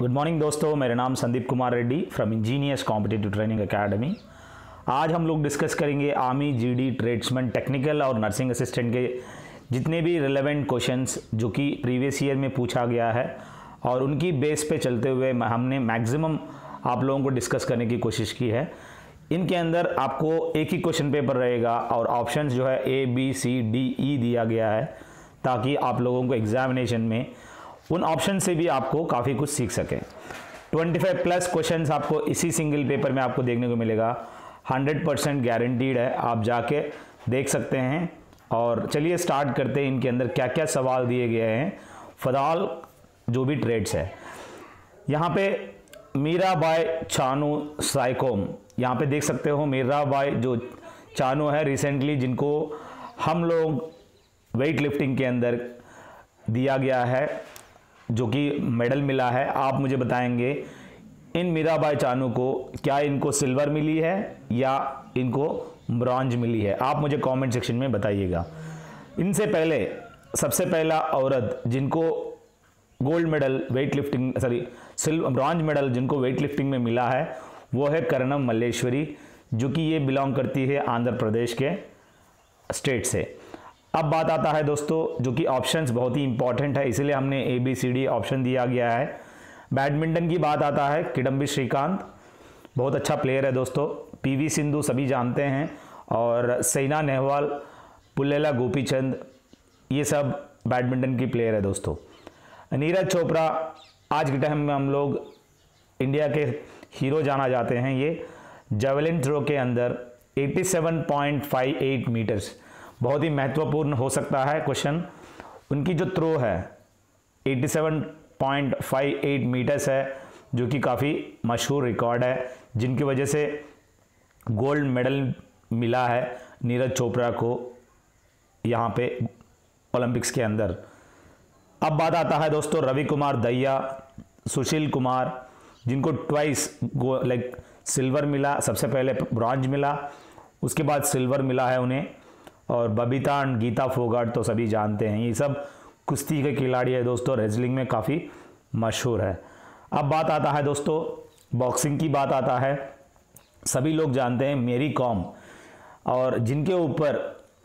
Good morning दोस्तों, मेरा नाम Sandeep Kumar Reddy from engineers competitive training academy. आज हम लोग डिस्कस करेंगे आर्मी, जीडी, ट्रेड्समैन, टेक्निकल और नर्सिंग असिस्टेंट के जितने भी रिलेवेंट क्वेश्चंस जो कि प्रीवियस ईयर में पूछा गया है और उनकी बेस पे चलते हुए हमने मैक्सिमम आप लोगों को डिस्कस करने की कोशिश की है। इनके अंदर आपको एक ही क्वेश्चन पेपर रहेगा और ऑप्शंस जो है A, B, C, D, E दिया गया है ताकि आप लोगों को एग्जामिनेशन में उन ऑप्शन से भी आपको काफ़ी कुछ सीख सकें। 25 प्लस क्वेश्चंस आपको इसी सिंगल पेपर में आपको देखने को मिलेगा। 100% गारंटीड है, आप जाके देख सकते हैं। और चलिए स्टार्ट करते हैं। इनके अंदर क्या क्या सवाल दिए गए हैं फॉर जो भी ट्रेड्स है। यहाँ पे मीराबाई चानू साइकोम, यहाँ पे देख सकते हो मीराबाई जो चानू है रिसेंटली, जिनको हम लोग वेट लिफ्टिंग के अंदर दिया गया है जो कि मेडल मिला है। आप मुझे बताएंगे इन मीराबाई चानू को क्या इनको सिल्वर मिली है या इनको ब्रॉन्ज मिली है, आप मुझे कमेंट सेक्शन में बताइएगा। इनसे पहले सबसे पहला औरत जिनको gold medal weight lifting bronze medal जिनको वेट लिफ्टिंग में मिला है वो है कर्णम मल्लेश्वरी, जो कि ये बिलोंग करती है आंध्र प्रदेश के स्टेट से। अब बात आता है दोस्तों जो कि ऑप्शंस बहुत ही इंपॉर्टेंट है, इसलिए हमने ABCD ऑप्शन दिया गया है। बैडमिंटन की बात आता है किडम्बी श्रीकांत, बहुत अच्छा प्लेयर है दोस्तों। PV सिंधु सभी जानते हैं, और साइना नेहवाल, पुल्लेला गोपीचंद, ये सब बैडमिंटन की प्लेयर है दोस्तों। नीरज चोपड़ा आज के टाइम में हम लोग इंडिया के हीरो जाना जाते हैं। ये जेवलिन थ्रो के अंदर 87.58 मीटर्स, बहुत ही महत्वपूर्ण हो सकता है क्वेश्चन। उनकी जो थ्रो है 87.58 मीटर्स है, जो कि काफ़ी मशहूर रिकॉर्ड है, जिनकी वजह से गोल्ड मेडल मिला है नीरज चोपड़ा को यहाँ पे ओलंपिक्स के अंदर। अब बात आता है दोस्तों रवि कुमार दहिया, सुशील कुमार, जिनको ट्वाइस सिल्वर मिला, सबसे पहले ब्रॉन्ज मिला, उसके बाद सिल्वर मिला है उन्हें। और बबीता एंड गीता फोगाट तो सभी जानते हैं, ये सब कुश्ती के खिलाड़ी है दोस्तों, रेसलिंग में काफ़ी मशहूर है। अब बात आता है दोस्तों बॉक्सिंग की बात आता है। सभी लोग जानते हैं मेरी कॉम, और जिनके ऊपर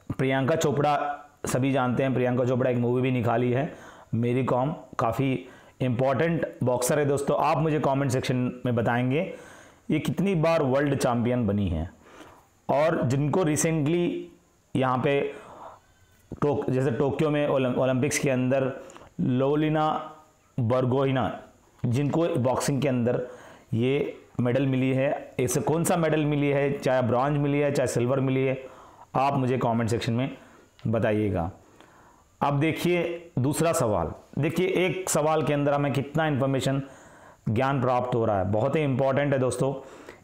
प्रियंका चोपड़ा, सभी जानते हैं प्रियंका चोपड़ा एक मूवी भी निकाली है मेरी कॉम, काफ़ी इम्पॉर्टेंट बॉक्सर है दोस्तों। आप मुझे कमेंट सेक्शन में बताएंगे ये कितनी बार वर्ल्ड चैम्पियन बनी है। और जिनको रिसेंटली यहाँ पे जैसे टोक्यो में ओलंपिक्स के अंदर लोलिना बरगोहिना, जिनको बॉक्सिंग के अंदर ये मेडल मिली है, ऐसे कौन सा मेडल मिली है, चाहे ब्रॉन्ज मिली है चाहे सिल्वर मिली है, आप मुझे कमेंट सेक्शन में बताइएगा। अब देखिए दूसरा सवाल, देखिए एक सवाल के अंदर हमें कितना इन्फॉर्मेशन ज्ञान प्राप्त हो रहा है, बहुत ही इंपॉर्टेंट है दोस्तों।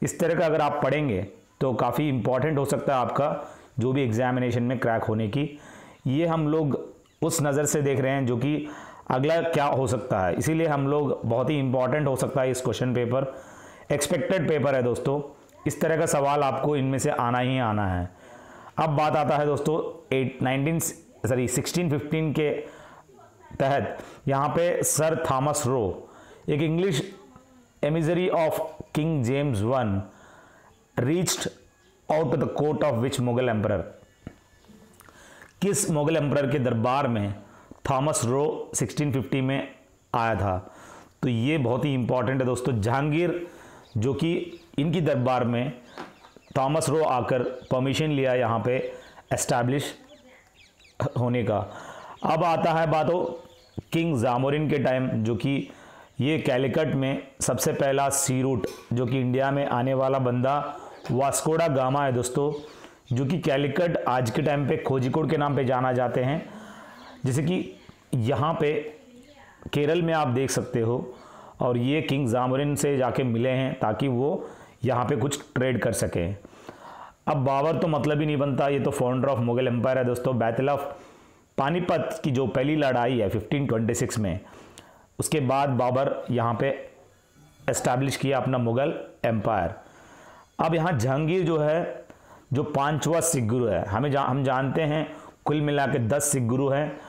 इस तरह का अगर आप पढ़ेंगे तो काफ़ी इंपॉर्टेंट हो सकता है आपका जो भी एग्जामिनेशन में क्रैक होने की। ये हम लोग उस नज़र से देख रहे हैं जो कि अगला क्या हो सकता है, इसीलिए हम लोग बहुत ही इंपॉर्टेंट हो सकता है इस क्वेश्चन पेपर। एक्सपेक्टेड पेपर है दोस्तों, इस तरह का सवाल आपको इनमें से आना ही आना है। अब बात आता है दोस्तों 1615 के तहत यहाँ पे सर थॉमस रो, एक English emissary of king James I, reached out of the court of which Mughal emperor, किस मुगल एम्परर के दरबार में थॉमस रो 1650 में आया था। तो ये बहुत ही इंपॉर्टेंट है दोस्तों। जहांगीर जो कि इनकी दरबार में थॉमस रो आकर परमिशन लिया यहाँ पे एस्टैब्लिश होने का। अब आता है बातों किंग जामोरिन के टाइम, जो कि ये कैलिकट में सबसे पहला सी रूट जो कि इंडिया में आने वाला बंदा वास्को दा गामा है दोस्तों, जो कि कैलिकट आज के टाइम पे कोझिकोड के नाम पे जाना जाते हैं। जैसे कि यहाँ पे केरल में आप देख सकते हो, और ये किंग जामोरिन से जाके मिले हैं ताकि वो यहाँ पे कुछ ट्रेड कर सकें। अब बाबर तो मतलब ही नहीं बनता, ये तो फाउंडर ऑफ मुगल एम्पायर है दोस्तों। बैटल ऑफ पानीपत की जो पहली लड़ाई है 1526 में, उसके बाद बाबर यहाँ पे एस्टैब्लिश किया अपना मुगल एम्पायर। अब यहाँ जहांगीर जो है, जो 5वां सिख गुरु है, हम जानते हैं कुल मिला के 10 सिख गुरु हैं।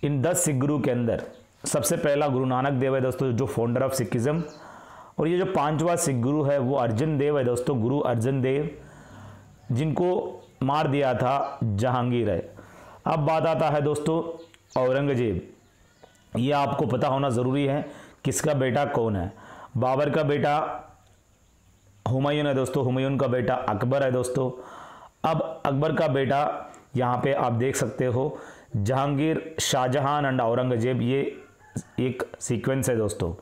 इन 10 सिख गुरु के अंदर सबसे पहला गुरु नानक देव है दोस्तों, जो फाउंडर ऑफ सिखिज्म। और ये जो 5वां सिख गुरु है वो अर्जन देव है दोस्तों, गुरु अर्जन देव, जिनको मार दिया था जहांगीर है। अब बात आता है दोस्तों औरंगजेब। ये आपको पता होना ज़रूरी है, किसका बेटा कौन है। बाबर का बेटा हुमायूं है दोस्तों, हुमायूं का बेटा अकबर है दोस्तों। अब अकबर का बेटा यहाँ पे आप देख सकते हो, जहांगीर, शाहजहां एंड औरंगजेब, ये एक सीक्वेंस है दोस्तों।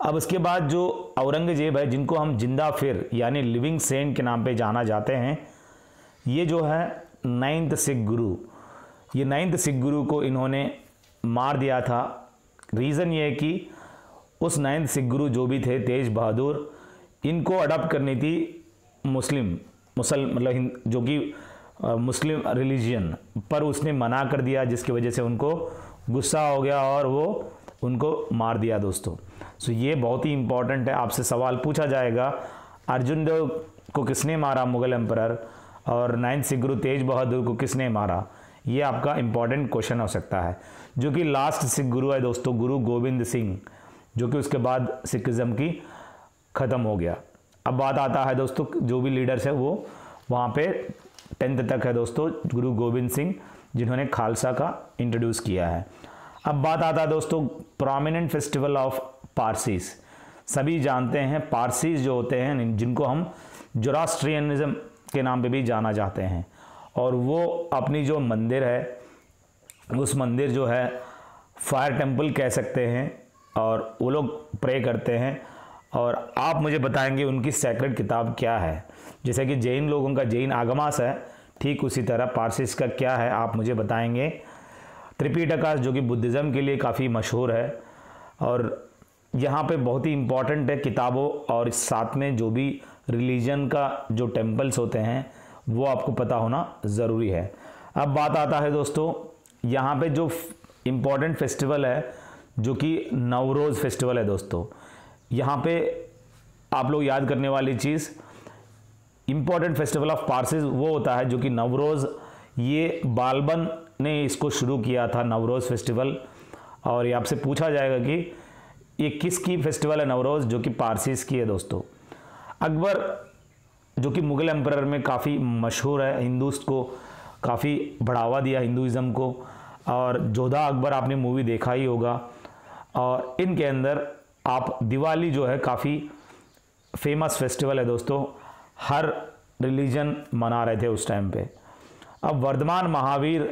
अब उसके बाद जो औरंगजेब है, जिनको हम जिंदा फिर यानी लिविंग सेंट के नाम पे जाना जाते हैं, ये जो है 9th सिख गुरु। ये 9th सिख गुरु को इन्होंने मार दिया था। रीज़न ये है कि उस 9th सिख गुरु जो भी थे तेज बहादुर, इनको अडॉप्ट करनी थी मतलब जो कि मुस्लिम रिलीजियन, पर उसने मना कर दिया, जिसकी वजह से उनको गुस्सा हो गया और वो उनको मार दिया दोस्तों। सो ये बहुत ही इंपॉर्टेंट है, आपसे सवाल पूछा जाएगा, अर्जुन देव को किसने मारा मुगल एम्परर, और 9th सिख गुरु तेज बहादुर को किसने मारा। ये आपका इंपॉर्टेंट क्वेश्चन हो सकता है। जो कि लास्ट सिख गुरु है दोस्तों, गुरु गोविंद सिंह, जो कि उसके बाद सिखिज्म की ख़त्म हो गया। अब बात आता है दोस्तों, जो भी लीडर्स है वो वहाँ पे 10th तक है दोस्तों, गुरु गोविंद सिंह, जिन्होंने खालसा का इंट्रोड्यूस किया है। अब बात आता है दोस्तों प्रोमिनेंट फेस्टिवल ऑफ पारसीज। सभी जानते हैं पारसीज जो होते हैं, जिनको हम जोरास्ट्रियनिज्म के नाम पे भी जाना जाते हैं, और वो अपनी जो मंदिर है, उस मंदिर जो है फायर टेम्पल कह सकते हैं, और वो लोग प्रे करते हैं। और आप मुझे बताएंगे उनकी सेक्रेट किताब क्या है। जैसे कि जैन लोगों का जैन आगमास है, ठीक उसी तरह पारसीज का क्या है आप मुझे बताएंगे। त्रिपिटका जो कि बुद्धिज़्म के लिए काफ़ी मशहूर है, और यहाँ पे बहुत ही इम्पॉर्टेंट है किताबों, और साथ में जो भी रिलीजन का जो टेम्पल्स होते हैं वो आपको पता होना ज़रूरी है। अब बात आता है दोस्तों, यहाँ पे जो इम्पॉर्टेंट फेस्टिवल है, जो कि नवरोज़ फेस्टिवल है दोस्तों। यहाँ पे आप लोग याद करने वाली चीज़, इम्पॉर्टेंट फेस्टिवल ऑफ पारसीज वो होता है जो कि नवरोज़, ये बालबन ने इसको शुरू किया था नवरोज़ फेस्टिवल। और ये आपसे पूछा जाएगा कि ये किसकी फेस्टिवल है नवरोज़, जो कि पारसीज की है दोस्तों। अकबर जो कि मुग़ल एम्परर में काफ़ी मशहूर है, हिंदूज़ को काफ़ी बढ़ावा दिया हिंदुज़म को, और जोधा अकबर आपने मूवी देखा ही होगा। और इनके अंदर आप दिवाली जो है काफ़ी फेमस फेस्टिवल है दोस्तों, हर रिलीजन मना रहे थे उस टाइम पे। अब वर्धमान महावीर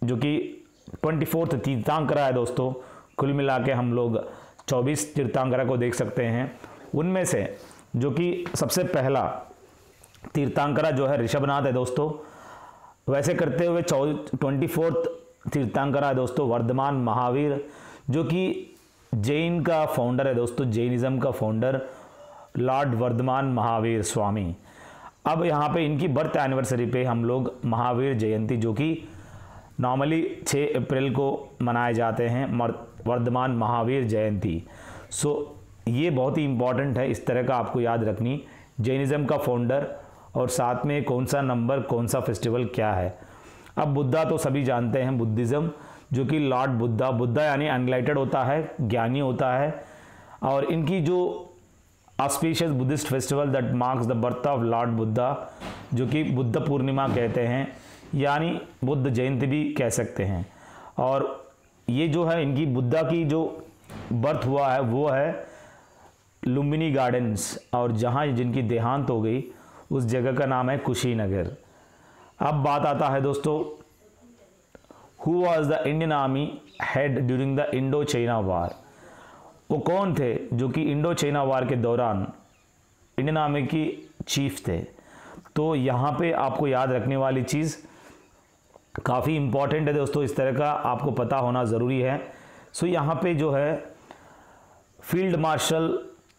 जो कि 24th तीर्थंकरा है दोस्तों, कुल मिला के हम लोग 24 तीर्थंकरा को देख सकते हैं। उनमें से जो कि सबसे पहला तीर्थंकरा जो है ऋषभनाथ है दोस्तों। वैसे करते हुए 24th तीर्थंकरा है दोस्तों वर्धमान महावीर, जो कि जैन का फाउंडर है दोस्तों, जैनिज़्म का फाउंडर लॉर्ड वर्धमान महावीर स्वामी। अब यहाँ पे इनकी बर्थ एनिवर्सरी पे हम लोग महावीर जयंती, जो कि नॉर्मली 6 अप्रैल को मनाए जाते हैं, वर्धमान महावीर जयंती। सो ये बहुत ही इम्पॉर्टेंट है, इस तरह का आपको याद रखनी, जैनिज़्म का फाउंडर और साथ में कौन सा नंबर कौन सा फेस्टिवल क्या है। अब बुद्धा तो सभी जानते हैं, बुद्धिज़्म जो कि लॉर्ड बुद्धा, बुद्धा यानी अनलाइटेड होता है, ज्ञानी होता है। और इनकी जो auspicious Buddhist festival that marks the birth of Lord Buddha, जो कि बुद्ध पूर्णिमा कहते हैं, यानी बुद्ध जयंती भी कह सकते हैं। और ये जो है इनकी बुद्धा की जो बर्थ हुआ है वो है लुम्बिनी गार्डन्स, और जहाँ जिनकी देहांत हो गई उस जगह का नाम है कुशीनगर। अब बात आता है दोस्तों, who was the Indian army head during the Indo China war. वो कौन थे जो कि इंडो चाइना वार के दौरान इंडियन आर्मी की चीफ थे। तो यहाँ पे आपको याद रखने वाली चीज़ काफ़ी इम्पॉर्टेंट है दोस्तों, इस तरह का आपको पता होना ज़रूरी है। सो यहाँ पे जो है फील्ड मार्शल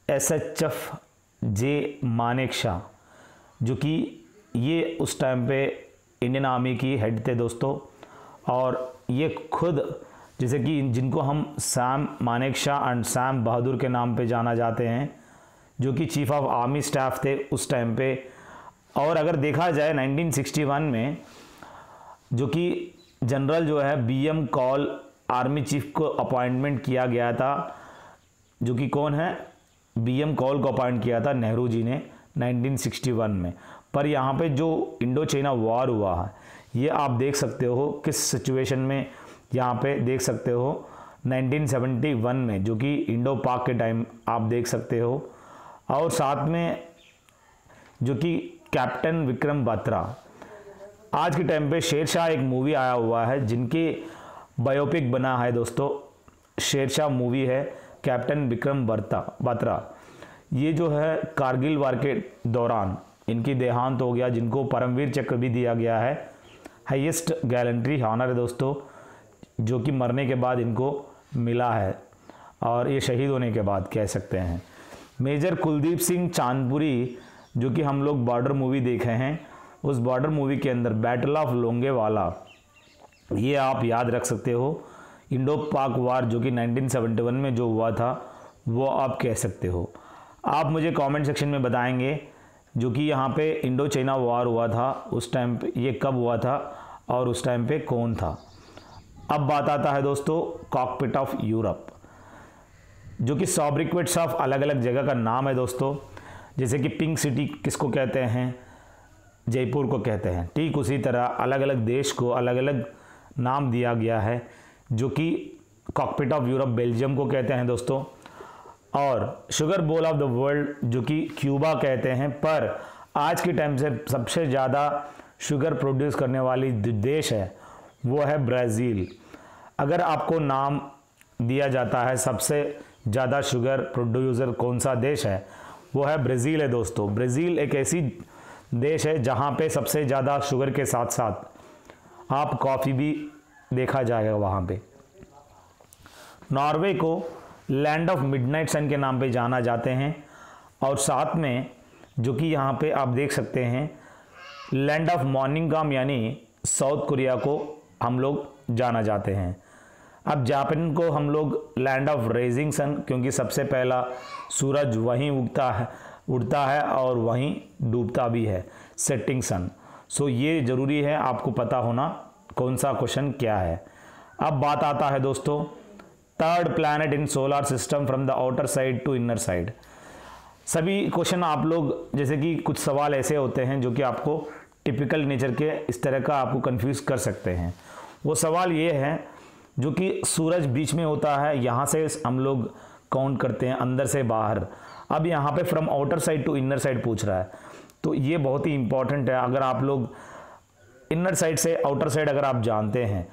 SHF जे मानेकशॉ, जो कि ये उस टाइम पे इंडियन आर्मी की हेड थे दोस्तों। और ये खुद जैसे कि जिनको हम सैम मानेकशॉ एंड सैम बहादुर के नाम पे जाना जाते हैं, जो कि चीफ ऑफ आर्मी स्टाफ थे उस टाइम पे। और अगर देखा जाए 1961 में जो कि जनरल जो है BM कॉल आर्मी चीफ को अपॉइंटमेंट किया गया था, जो कि कौन है, BM कौल को अपॉइंट किया था नेहरू जी ने 1961 में। पर यहाँ पे जो इंडो चाइना वॉर हुआ है, ये आप देख सकते हो किस सिचुएशन में, यहाँ पे देख सकते हो 1971 में, जो कि इंडो पाक के टाइम आप देख सकते हो। और साथ में जो कि कैप्टन विक्रम बत्रा, आज के टाइम पे शेरशाह एक मूवी आया हुआ है जिनके बायोपिक बना है दोस्तों, शेरशाह मूवी है, कैप्टन विक्रम बत्रा। ये जो है कारगिल वार के दौरान इनकी देहांत हो गया, जिनको परमवीर चक्र भी दिया गया है, हाईएस्ट गैलेंट्री हॉनर है दोस्तों, जो कि मरने के बाद इनको मिला है, और ये शहीद होने के बाद कह सकते हैं। मेजर कुलदीप सिंह चांदपुरी, जो कि हम लोग बॉर्डर मूवी देखे हैं, उस बॉर्डर मूवी के अंदर बैटल ऑफ लोंगेवाला, ये आप याद रख सकते हो। इंडो पाक वार जो कि 1971 में जो हुआ था, वो आप कह सकते हो। आप मुझे कमेंट सेक्शन में बताएंगे जो कि यहाँ पे इंडो चाइना वॉर हुआ था, उस टाइम पे ये कब हुआ था और उस टाइम पे कौन था। अब बात आता है दोस्तों कॉकपिट ऑफ यूरोप, जो कि सॉब्रिक्वेट्स ऑफ अलग अलग जगह का नाम है दोस्तों। जैसे कि पिंक सिटी किसको कहते हैं, जयपुर को कहते हैं, ठीक उसी तरह अलग अलग देश को अलग अलग नाम दिया गया है, जो कि कॉकपिट ऑफ यूरोप बेल्जियम को कहते हैं दोस्तों। और sugar bowl of the world जो कि क्यूबा कहते हैं, पर आज के टाइम से सबसे ज़्यादा शुगर प्रोड्यूस करने वाली देश है वो है ब्राज़ील। अगर आपको नाम दिया जाता है सबसे ज़्यादा शुगर प्रोड्यूसर कौन सा देश है, वो है ब्राज़ील है दोस्तों। ब्राज़ील एक ऐसी देश है जहाँ पे सबसे ज़्यादा शुगर के साथ साथ आप कॉफ़ी भी देखा जाएगा वहाँ पे। नॉर्वे को लैंड ऑफ मिडनाइट सन के नाम पे जाना जाते हैं, और साथ में जो कि यहाँ पे आप देख सकते हैं लैंड ऑफ मॉर्निंग काम, यानी साउथ कोरिया को हम लोग जाना जाते हैं। अब जापान को हम लोग लैंड ऑफ रेजिंग सन, क्योंकि सबसे पहला सूरज वहीं उड़ता है और वहीं डूबता भी है, सेटिंग सन। सो ये ज़रूरी है आपको पता होना कौन सा क्वेश्चन क्या है। अब बात आता है दोस्तों third planet in solar system from the outer side to inner side. सभी क्वेश्चन आप लोग, जैसे कि कुछ सवाल ऐसे होते हैं जो कि आपको टिपिकल नेचर के इस तरह का आपको कंफ्यूज कर सकते हैं। वो सवाल ये है जो कि सूरज बीच में होता है, यहाँ से हम लोग काउंट करते हैं अंदर से बाहर। अब यहाँ पे from outer side to inner side पूछ रहा है, तो ये बहुत ही इंपॉर्टेंट है। अगर आप लोग इनर साइड से आउटर साइड अगर आप जानते हैं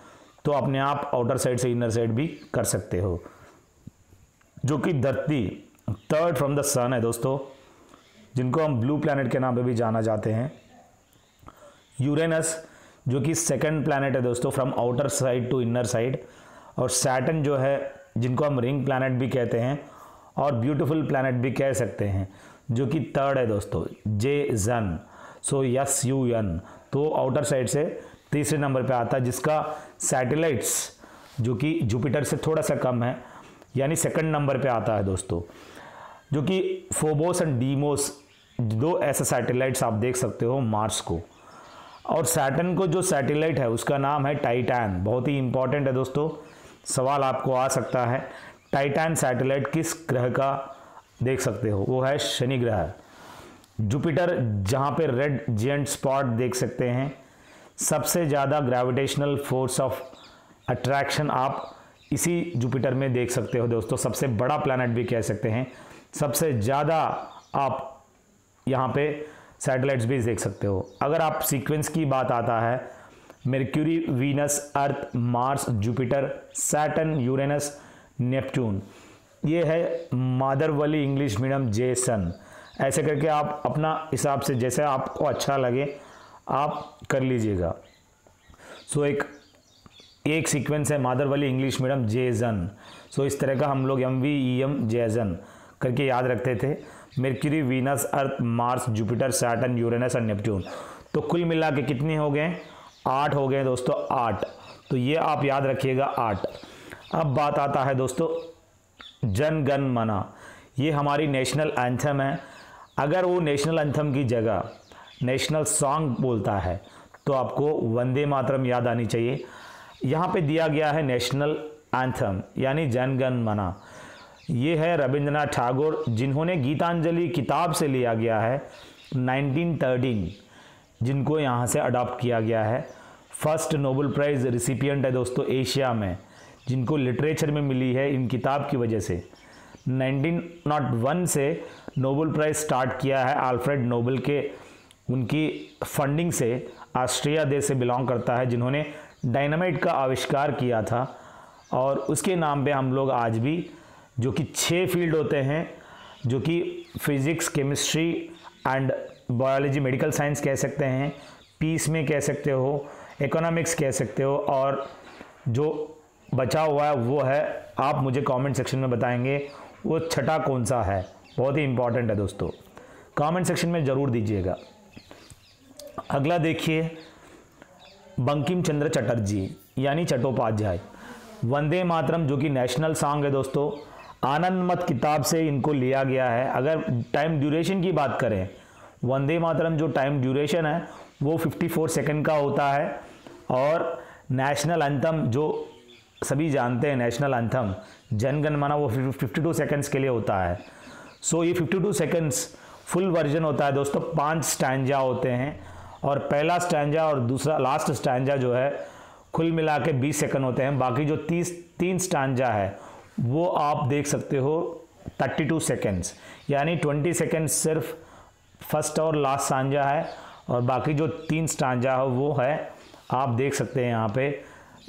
तो अपने आप आउटर साइड से इनर साइड भी कर सकते हो। जो कि धरती थर्ड फ्रॉम द सन है दोस्तों, जिनको हम ब्लू प्लैनेट के नाम पे भी जाना जाते हैं। यूरेनस जो कि सेकंड प्लैनेट है दोस्तों from outer side to inner side. और सैटर्न जो है जिनको हम रिंग प्लैनेट भी कहते हैं और ब्यूटीफुल प्लैनेट भी कह सकते हैं, जो कि थर्ड है दोस्तों JUN। सो SUN तो आउटर साइड से तीसरे नंबर पे आता है, जिसका सैटेलाइट्स जो कि जुपिटर से थोड़ा सा कम है, यानी सेकंड नंबर पे आता है दोस्तों। जो कि फोबोस एंड डीमोस दो ऐसे सैटेलाइट्स आप देख सकते हो मार्स को। और सैटर्न को जो सैटेलाइट है उसका नाम है टाइटैन। बहुत ही इंपॉर्टेंट है दोस्तों, सवाल आपको आ सकता है टाइटैन सैटेलाइट किस ग्रह का देख सकते हो, वो है शनि ग्रह। जुपिटर जहाँ पे रेड जिएंट स्पॉट देख सकते हैं, सबसे ज़्यादा ग्रेविटेशनल फोर्स ऑफ अट्रैक्शन आप इसी जुपिटर में देख सकते हो दोस्तों। सबसे बड़ा प्लैनेट भी कह सकते हैं, सबसे ज़्यादा आप यहाँ पे सैटेलाइट्स भी देख सकते हो। अगर आप सीक्वेंस की बात आता है, Mercury, Venus, Earth, Mars, Jupiter, Saturn, Uranus, Neptune, ये है मादर वाली इंग्लिश मीडियम JSON। ऐसे करके आप अपना हिसाब से जैसे आपको अच्छा लगे आप कर लीजिएगा। सो एक सीक्वेंस है मादर वाली इंग्लिश मीडियम JSON। सो इस तरह का हम लोग MVEM JSON करके याद रखते थे। Mercury, Venus, Earth, Mars, Jupiter, Saturn, Uranus और नेपट्टून। तो कुल मिला के कितने हो गए? 8 हो गए दोस्तों, 8। तो ये आप याद रखिएगा 8। अब बात आता है दोस्तों जन गण मन। ये हमारी नेशनल एंथम है। अगर वो नेशनल एंथम की जगह नेशनल सॉन्ग बोलता है तो आपको वंदे मातरम याद आनी चाहिए। यहाँ पे दिया गया है नेशनल एंथम यानी जन गण मन। ये है रविंद्रनाथ ठाकुर, जिन्होंने गीतांजलि किताब से लिया गया है 1913, जिनको यहाँ से अडॉप्ट किया गया है। फर्स्ट नोबेल प्राइज़ रिसिपिएंट है दोस्तों एशिया में, जिनको लिटरेचर में मिली है इन किताब की वजह से। 1901 से नोबेल प्राइज़ स्टार्ट किया है अल्फ्रेड नोबेल के, उनकी फंडिंग से। ऑस्ट्रिया देश से बिलोंग करता है, जिन्होंने डायनामाइट का आविष्कार किया था, और उसके नाम पे हम लोग आज भी, जो कि 6 फील्ड होते हैं, जो कि physics, chemistry and biology, medical science कह सकते हैं, पीस में कह सकते हो, इकोनॉमिक्स कह सकते हो, और जो बचा हुआ है वो है, आप मुझे कमेंट सेक्शन में बताएंगे वो छठा कौन सा है। बहुत ही इंपॉर्टेंट है दोस्तों, कमेंट सेक्शन में ज़रूर दीजिएगा। अगला देखिए, बंकिम चंद्र चटर्जी यानी चट्टोपाध्याय, वंदे मातरम जो कि नेशनल सॉन्ग है दोस्तों, आनंद मत किताब से इनको लिया गया है। अगर टाइम ड्यूरेशन की बात करें, वंदे मातरम जो टाइम ड्यूरेशन है वो 54 सेकंड का होता है, और नेशनल एंथम जो सभी जानते हैं, नेशनल एंथम जन गण मन, वो 52 सेकंड्स के लिए होता है। सो ये 52 सेकंड्स फुल वर्जन होता है दोस्तों। 5 स्टैंजा होते हैं, और पहला स्टैंजा और दूसरा लास्ट स्टैंजा जो है कुल मिला के 20 सेकंड होते हैं। बाकी जो 3 स्टैंजा है वो आप देख सकते हो 32 सेकंड्स, यानी 20 सेकंड्स सिर्फ फर्स्ट और लास्ट स्टैंजा है, और बाकी जो 3 स्टैंजा है वो है, आप देख सकते हैं यहाँ पे,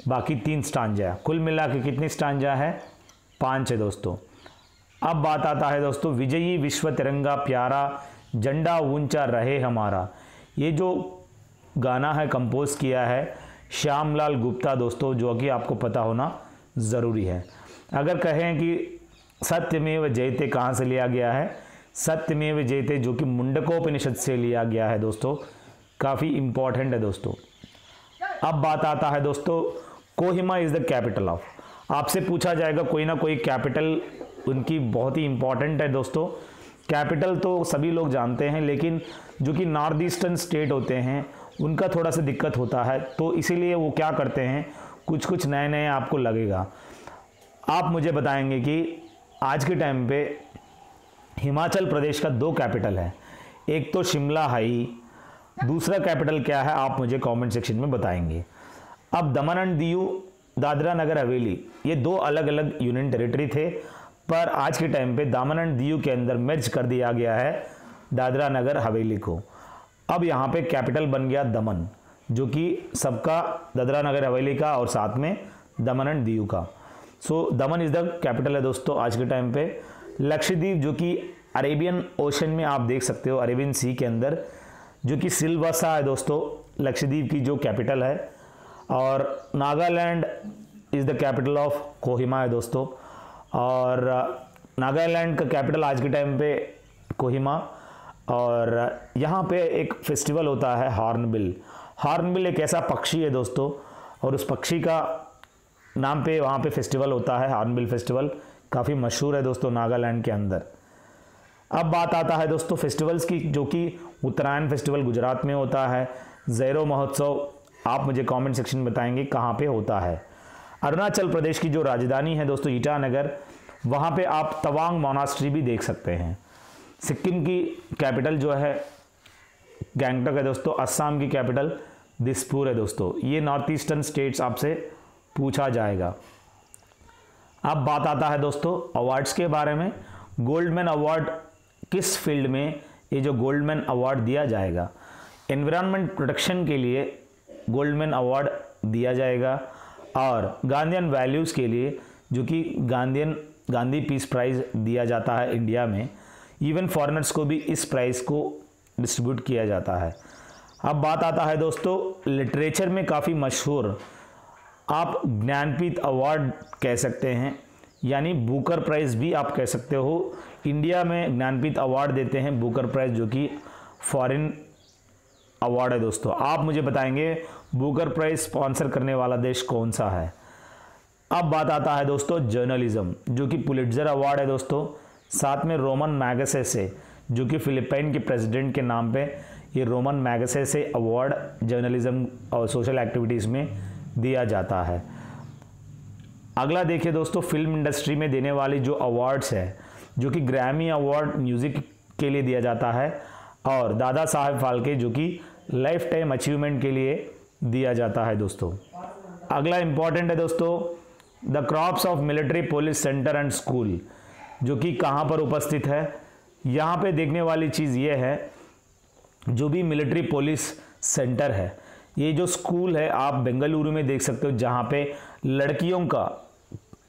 बाकी 3 स्टैंजा है। कुल मिला के कितनी स्टैंजा है? 5 है दोस्तों। अब बात आता है दोस्तों, विजयी विश्व तिरंगा प्यारा, झंडा ऊंचा रहे हमारा। ये जो गाना है कंपोज किया है श्यामलाल गुप्ता दोस्तों, जो कि आपको पता होना ज़रूरी है। अगर कहें कि सत्यमेव जयते कहाँ से लिया गया है, सत्यमेव जयते जो कि मुंडकोपनिषद से लिया गया है दोस्तों, काफ़ी इम्पॉर्टेंट है दोस्तों। अब बात आता है दोस्तों, Kohima is the capital of. आपसे पूछा जाएगा कोई ना कोई कैपिटल उनकी बहुत ही इम्पॉर्टेंट है दोस्तों। कैपिटल तो सभी लोग जानते हैं, लेकिन जो कि नॉर्थ ईस्टर्न स्टेट होते हैं उनका थोड़ा सा दिक्कत होता है, तो इसीलिए वो क्या करते हैं, कुछ कुछ नए नए आपको लगेगा। आप मुझे बताएंगे कि आज के टाइम पे हिमाचल प्रदेश का 2 कैपिटल है, एक तो शिमला हाई, दूसरा कैपिटल क्या है आप मुझे कमेंट सेक्शन में बताएंगे। अब दमन एंड दीव, दादरा नगर हवेली, ये 2 अलग अलग यूनियन टेरिटरी थे, पर आज के टाइम पे दामन एंड दीव के अंदर मर्ज कर दिया गया है दादरा नगर हवेली को। अब यहाँ पे कैपिटल बन गया दमन, जो कि सबका दादरा नगर हवेली का और साथ में दमन एंड दीव का। सो दमन इज़ द कैपिटल है दोस्तों आज के टाइम पे। लक्षद्वीप जो कि अरेबियन ओशन में आप देख सकते हो, अरेबियन सी के अंदर, जो कि सिलवासा है दोस्तों लक्षद्वीप की जो कैपिटल है। और Nagaland is the capital of Kohima है दोस्तों, और नागालैंड का कैपिटल आज के टाइम पे कोहिमा। और यहाँ पे एक फेस्टिवल होता है हॉर्नबिल। हॉर्नबिल एक ऐसा पक्षी है दोस्तों, और उस पक्षी का नाम पे वहाँ पे फेस्टिवल होता है, हॉर्नबिल फेस्टिवल काफ़ी मशहूर है दोस्तों नागालैंड के अंदर। अब बात आता है दोस्तों फेस्टिवल्स की, जो कि उत्तरायण फेस्टिवल गुजरात में होता है। ज़ैरो महोत्सव आप मुझे कमेंट सेक्शन में बताएंगे कहाँ पे होता है। अरुणाचल प्रदेश की जो राजधानी है दोस्तों ईटानगर, वहाँ पे आप तवांग मोनास्ट्री भी देख सकते हैं। सिक्किम की कैपिटल जो है गैंगटॉक है दोस्तों। असम की कैपिटल दिसपुर है दोस्तों। ये नॉर्थ ईस्टर्न स्टेट्स आपसे पूछा जाएगा। अब बात आता है दोस्तों अवार्ड्स के बारे में। गोल्डमैन अवार्ड किस फील्ड में ये जो गोल्डमैन अवार्ड दिया जाएगा? एनवायरनमेंट प्रोटेक्शन के लिए गोल्डमैन अवार्ड दिया जाएगा, और गांधीयन वैल्यूज़ के लिए जो कि गांधी पीस प्राइज़ दिया जाता है इंडिया में। इवन फॉरेनर्स को भी इस प्राइज़ को डिस्ट्रीब्यूट किया जाता है। अब बात आता है दोस्तों लिटरेचर में काफ़ी मशहूर, आप ज्ञानपीठ अवार्ड कह सकते हैं, यानी बुकर प्राइज़ भी आप कह सकते हो। इंडिया में ज्ञानपीठ अवार्ड देते हैं बुकर प्राइज़, जो कि फॉरेन अवार्ड है दोस्तों। आप मुझे बताएंगे बुकर प्राइज़ स्पॉन्सर करने वाला देश कौन सा है। अब बात आता है दोस्तों जर्नलिज्म, जो कि पुलिट्जर अवार्ड है दोस्तों। साथ में रोमन मैगसेसे, जो कि फिलिपाइन के प्रेसिडेंट के नाम पे ये रोमन मैगसेसे अवार्ड जर्नलिज्म और सोशल एक्टिविटीज़ में दिया जाता है। अगला देखिए दोस्तों, फिल्म इंडस्ट्री में देने वाली जो अवार्ड्स है, जो कि ग्रैमी अवार्ड म्यूज़िक के लिए दिया जाता है और दादा साहेब फाल्के जो कि लाइफ टाइम अचीवमेंट के लिए दिया जाता है दोस्तों। अगला इंपॉर्टेंट है दोस्तों, the crops of military police centre and school, जो कि कहाँ पर उपस्थित है। यहाँ पे देखने वाली चीज़ ये है, जो भी मिलिट्री पुलिस सेंटर है, ये जो स्कूल है आप बेंगलुरु में देख सकते हो, जहाँ पे लड़कियों का,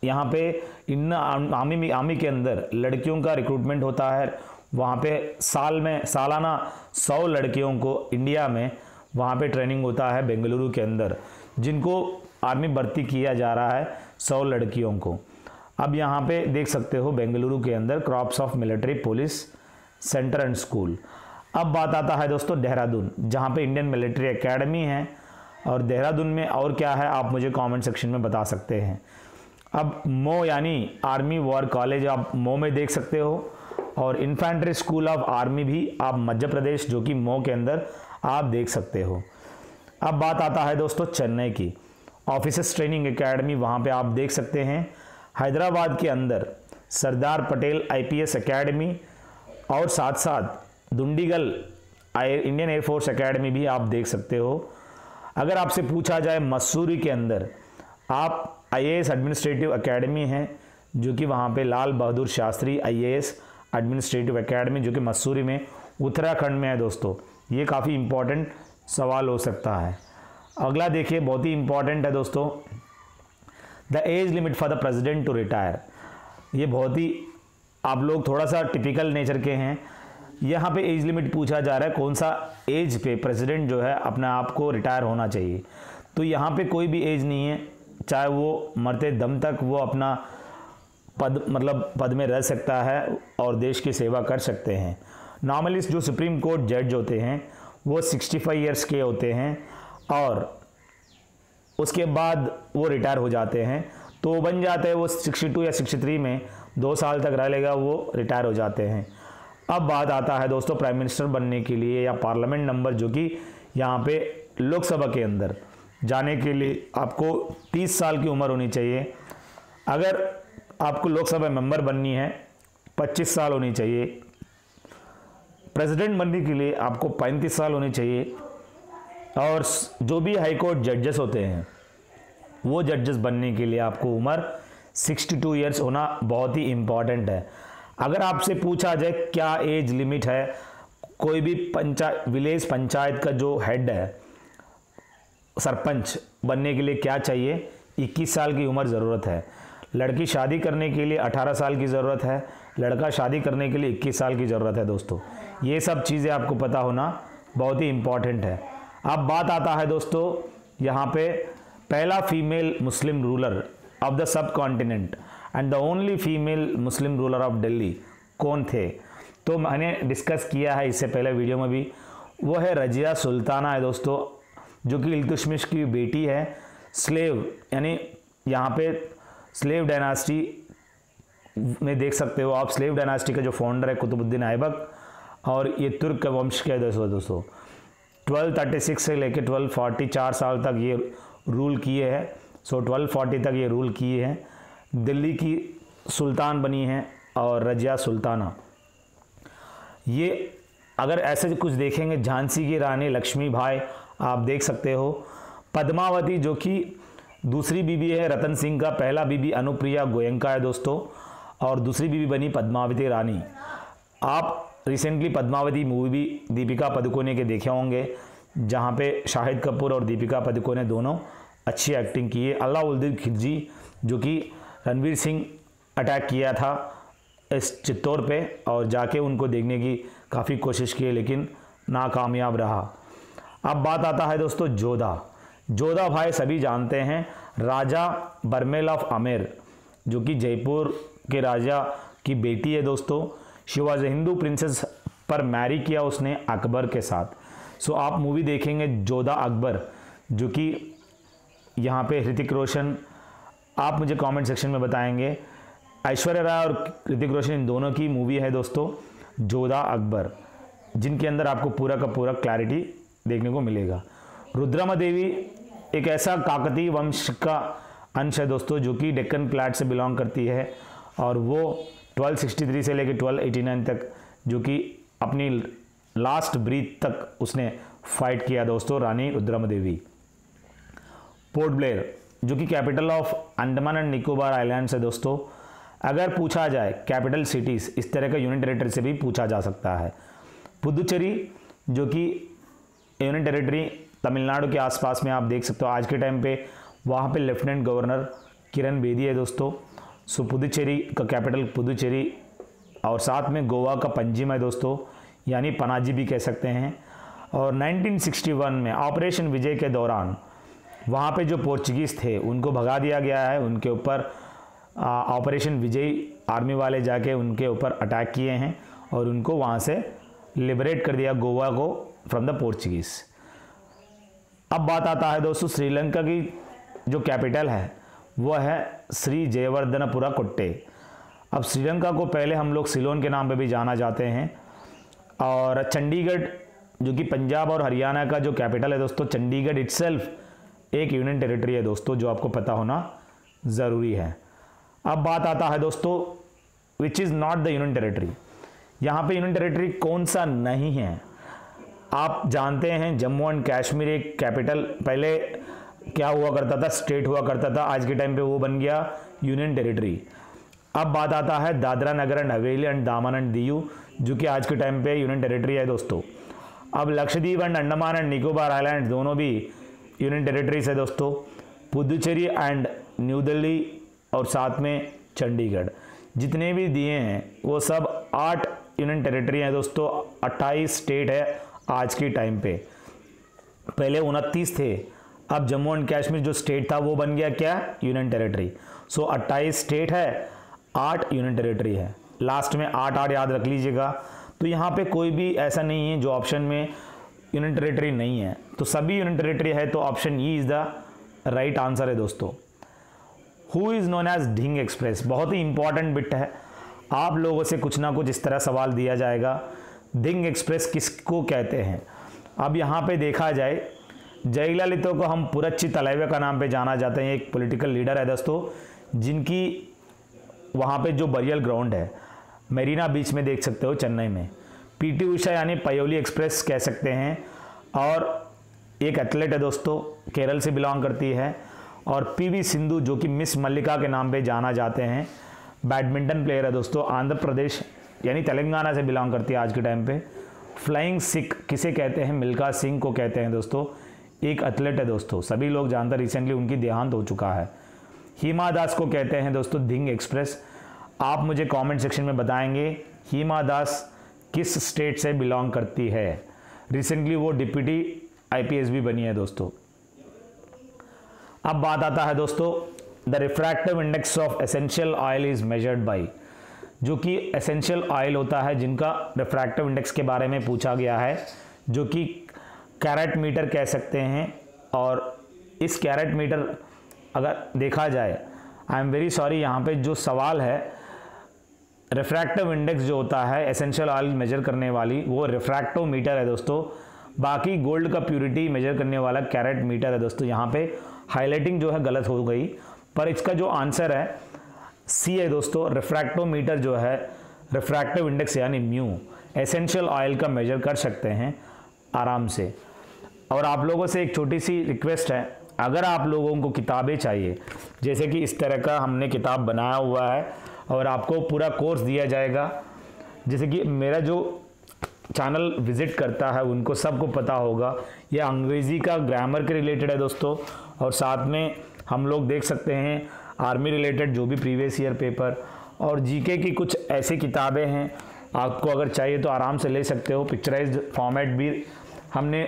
यहाँ पे इन आर्मी के अंदर लड़कियों का रिक्रूटमेंट होता है। वहाँ पे सालाना 100 लड़कियों को इंडिया में वहाँ पे ट्रेनिंग होता है बेंगलुरु के अंदर, जिनको आर्मी भर्ती किया जा रहा है 100 लड़कियों को। अब यहाँ पे देख सकते हो बेंगलुरु के अंदर crops of military police centre and school. अब बात आता है दोस्तों देहरादून, जहाँ पे इंडियन मिलिट्री एकेडमी है। और देहरादून में और क्या है आप मुझे कमेंट सेक्शन में बता सकते हैं। अब मो यानी आर्मी वॉर कॉलेज आप मो में देख सकते हो, और इन्फेंट्री स्कूल ऑफ आर्मी भी आप मध्य प्रदेश जो कि मो के अंदर आप देख सकते हो। अब बात आता है दोस्तों चेन्नई की, ऑफिसर्स ट्रेनिंग एकेडमी वहाँ पे आप देख सकते हैं। हैदराबाद के अंदर सरदार पटेल IPS एकेडमी और साथ साथ दुंडीगल इंडियन एयरफोर्स एकेडमी भी आप देख सकते हो। अगर आपसे पूछा जाए मसूरी के अंदर आप IAS एडमिनिस्ट्रेटिव एकेडमी है, जो कि वहाँ पे Lal Bahadur Shastri IAS administrative academy जो कि मसूरी में उत्तराखंड में है दोस्तों। ये काफ़ी इम्पोर्टेंट सवाल हो सकता है। अगला देखिए, बहुत ही इम्पोर्टेंट है दोस्तों, the age limit for the president to retire. ये बहुत ही आप लोग थोड़ा सा टिपिकल नेचर के हैं। यहाँ पे एज लिमिट पूछा जा रहा है कौन सा एज पे प्रेसिडेंट जो है अपने आप को रिटायर होना चाहिए। तो यहाँ पे कोई भी एज नहीं है, चाहे वो मरते दम तक वो अपना पद में रह सकता है और देश की सेवा कर सकते हैं। नॉर्मली जो सुप्रीम कोर्ट जज होते हैं वो 65 ईयर्स के होते हैं और उसके बाद वो रिटायर हो जाते हैं, तो बन जाते हैं वो 62 या 63 में 2 साल तक रह लेगा वो रिटायर हो जाते हैं। अब बात आता है दोस्तों प्राइम मिनिस्टर बनने के लिए या पार्लियामेंट नंबर, जो कि यहाँ पे लोकसभा के अंदर जाने के लिए आपको 30 साल की उम्र होनी चाहिए। अगर आपको लोकसभा मेंबर बननी है 25 साल होनी चाहिए। प्रेसिडेंट बनने के लिए आपको 35 साल होनी चाहिए। और जो भी हाई कोर्ट जजेस होते हैं वो जजेस बनने के लिए आपको उम्र 62 ईयर्स होना बहुत ही इम्पॉर्टेंट है। अगर आपसे पूछा जाए क्या एज लिमिट है, कोई भी विलेज पंचायत का जो हेड है, सरपंच बनने के लिए क्या चाहिए, 21 साल की उम्र ज़रूरत है। लड़की शादी करने के लिए 18 साल की ज़रूरत है, लड़का शादी करने के लिए 21 साल की ज़रूरत है दोस्तों। ये सब चीज़ें आपको पता होना बहुत ही इम्पॉर्टेंट है। अब बात आता है दोस्तों यहाँ पे पहला female Muslim ruler of the sub continent and the only female Muslim ruler of Delhi कौन थे, तो मैंने डिस्कस किया है इससे पहले वीडियो में भी। वो है रजिया सुल्ताना है दोस्तों, जो कि इल्तुतमिश की बेटी है। स्लेव यानी यहाँ पे स्लेव डायनास्टी में देख सकते हो आप, स्लेव डायनास्टी का जो फाउंडर है कुतुबुद्दीन ऐबक, और ये तुर्क वंश के दोस्तों 1236 से लेकर 1240 4 साल तक ये रूल किए हैं। 1240 तक ये रूल किए हैं। दिल्ली की सुल्तान बनी हैं और रजिया सुल्ताना। ये अगर ऐसे कुछ देखेंगे, झांसी की रानी लक्ष्मीबाई आप देख सकते हो। पद्मावती जो कि दूसरी बीबी है रतन सिंह का, पहला बीबी अनुप्रिया गोयंका है दोस्तों, और दूसरी बीबी बनी पद्मावती रानी। आप रिसेंटली पद्मावती मूवी भी दीपिका पादुकोणे के देखे होंगे, जहाँ पे शाहिद कपूर और दीपिका पादुकोणे दोनों अच्छी एक्टिंग की है। अलाउद्दीन खिलजी जो कि रणवीर सिंह अटैक किया था इस चित्तौड़ पे, और जाके उनको देखने की काफ़ी कोशिश की लेकिन नाकामयाब रहा। अब बात आता है दोस्तों जोधा। जोधा भाई सभी जानते हैं, राजा बरमेल ऑफ आमेर जो कि जयपुर के राजा की बेटी है दोस्तों। She was a Hindu princess पर मैरी किया उसने अकबर के साथ। सो आप मूवी देखेंगे जोधा अकबर, जो कि यहाँ पे ऋतिक रोशन, आप मुझे कमेंट सेक्शन में बताएंगे। ऐश्वर्या राय और ऋतिक रोशन इन दोनों की मूवी है दोस्तों जोधा अकबर, जिनके अंदर आपको पूरा का पूरा क्लैरिटी देखने को मिलेगा। रुद्रमा देवी एक ऐसा काकतीय वंश का अंश है दोस्तों, जो कि डेक्कन प्लाट से बिलोंग करती है और वो 1263 से लेकर 1289 तक जो कि अपनी लास्ट ब्रीथ तक उसने फाइट किया दोस्तों, रानी रुद्रमदेवी। पोर्ट ब्लेयर जो कि capital of Andaman and Nicobar islands है दोस्तों। अगर पूछा जाए कैपिटल सिटीज़, इस तरह का यूनियन टेरिटरी से भी पूछा जा सकता है। पुदुचेरी जो कि यूनियन टेरिटरी तमिलनाडु के आसपास में आप देख सकते हो, आज के टाइम पे वहाँ पे लेफ्टिनेंट गवर्नर किरण बेदी है दोस्तों। सो पुदुचेरी का कैपिटल पुदुचेरी, और साथ में गोवा का पंजिम है दोस्तों, यानी पनाजी भी कह सकते हैं। और 1961 में ऑपरेशन विजय के दौरान वहाँ पे जो पोर्चुगीज़ थे उनको भगा दिया गया है। उनके ऊपर ऑपरेशन विजय आर्मी वाले जाके उनके ऊपर अटैक किए हैं और उनको वहाँ से लिबरेट कर दिया गोवा को फ्रॉम द पोर्चुगीज़। अब बात आता है दोस्तों श्रीलंका की जो कैपिटल है वह है श्री जयवर्धनपुरा कोट्टे। अब श्रीलंका को पहले हम लोग सिलोन के नाम पे भी जाना जाते हैं। और चंडीगढ़ जो कि पंजाब और हरियाणा का जो कैपिटल है दोस्तों, चंडीगढ़ इटसेल्फ एक यूनियन टेरिटरी है दोस्तों, जो आपको पता होना ज़रूरी है। अब बात आता है दोस्तों which is not the union territory. यहाँ पे यूनियन टेरिटरी कौन सा नहीं है। आप जानते हैं जम्मू एंड कश्मीर एक कैपिटल पहले क्या हुआ करता था, स्टेट हुआ करता था, आज के टाइम पे वो बन गया यूनियन टेरिटरी। अब बात आता है Dadra Nagar and Haveli and दामन एंड दीव, जो कि आज के टाइम पे यूनियन टेरिटरी है दोस्तों। अब Lakshadweep and Andaman and Nicobar island दोनों भी यूनियन टेरिटरीज है दोस्तों। पुदुचेरी एंड न्यू दिल्ली और साथ में चंडीगढ़ जितने भी दिए हैं वो सब 8 यूनियन टेरिटरी हैं दोस्तों। 28 स्टेट है आज के टाइम पे, पहले 29 थे। अब जम्मू एंड कश्मीर जो स्टेट था वो बन गया क्या, यूनियन टेरिटरी। सो 28 स्टेट है, 8 यूनियन टेरिटरी है। लास्ट में 8 याद रख लीजिएगा। तो यहाँ पे कोई भी ऐसा नहीं है जो ऑप्शन में यूनियन टेरिटरी नहीं है, तो सभी यूनियन टेरिटरी है, तो option E is the right answer है दोस्तों। Who is known as Dhing express, बहुत ही इंपॉर्टेंट बिट है। आप लोगों से कुछ ना कुछ इस तरह सवाल दिया जाएगा, ढिंग एक्सप्रेस किसको कहते हैं। अब यहाँ पे देखा जाए, जयललिता को हम पुरच्ची तलैवे का नाम पे जाना जाते हैं, एक पॉलिटिकल लीडर है दोस्तों, जिनकी वहाँ पे जो बरियल ग्राउंड है मेरीना बीच में देख सकते हो चेन्नई में। पीटी उषा यानी पयोली एक्सप्रेस कह सकते हैं, और एक एथलीट है दोस्तों, केरल से बिलोंग करती है। और पीवी सिंधु जो कि मिस मल्लिका के नाम पे जाना जाते हैं, बैडमिंटन प्लेयर है दोस्तों, आंध्र प्रदेश यानी तेलंगाना से बिलोंग करती है आज के टाइम पे। फ्लाइंग सिख किसे कहते हैं, मिल्खा सिंह को कहते हैं दोस्तों, एक एथलीट है दोस्तों, सभी लोग जानते हैं, रिसेंटली उनकी देहांत हो चुका है। हिमा दास को कहते हैं दोस्तों ढिंग एक्सप्रेस। आप मुझे कमेंट सेक्शन में बताएंगे हिमा दास किस स्टेट से बिलोंग करती है। रिसेंटली वो डिप्टी आईपीएस भी बनी है दोस्तों। अब बात आता है दोस्तों the refractive index of essential oil is measured by, जो कि एसेंशियल ऑयल होता है जिनका रिफ्रैक्टिव इंडेक्स के बारे में पूछा गया है, जो कि कैरेट मीटर कह सकते हैं। और इस कैरेट मीटर अगर देखा जाए, आई एम वेरी सॉरी, यहाँ पे जो सवाल है रिफ्रैक्टिव इंडेक्स जो होता है एसेंशियल ऑयल मेजर करने वाली, वो रिफ्रैक्टोमीटर है दोस्तों। बाकी गोल्ड का प्यूरिटी मेजर करने वाला कैरेट मीटर है दोस्तों। यहाँ पे हाईलाइटिंग जो है गलत हो गई, पर इसका जो आंसर है सी है दोस्तों। रिफ्रैक्टोमीटर जो है रिफ्रैक्टिव इंडेक्स यानी म्यू, एसेंशियल ऑयल का मेजर कर सकते हैं आराम से। और आप लोगों से एक छोटी सी रिक्वेस्ट है, अगर आप लोगों को किताबें चाहिए, जैसे कि इस तरह का हमने किताब बनाया हुआ है और आपको पूरा कोर्स दिया जाएगा, जैसे कि मेरा जो चैनल विजिट करता है उनको सबको पता होगा, ये अंग्रेज़ी का ग्रामर के रिलेटेड है दोस्तों। और साथ में हम लोग देख सकते हैं आर्मी रिलेटेड जो भी प्रीवियस ईयर पेपर और जीके की कुछ ऐसी किताबें हैं, आपको अगर चाहिए तो आराम से ले सकते हो। पिक्चराइज्ड फॉर्मेट भी हमने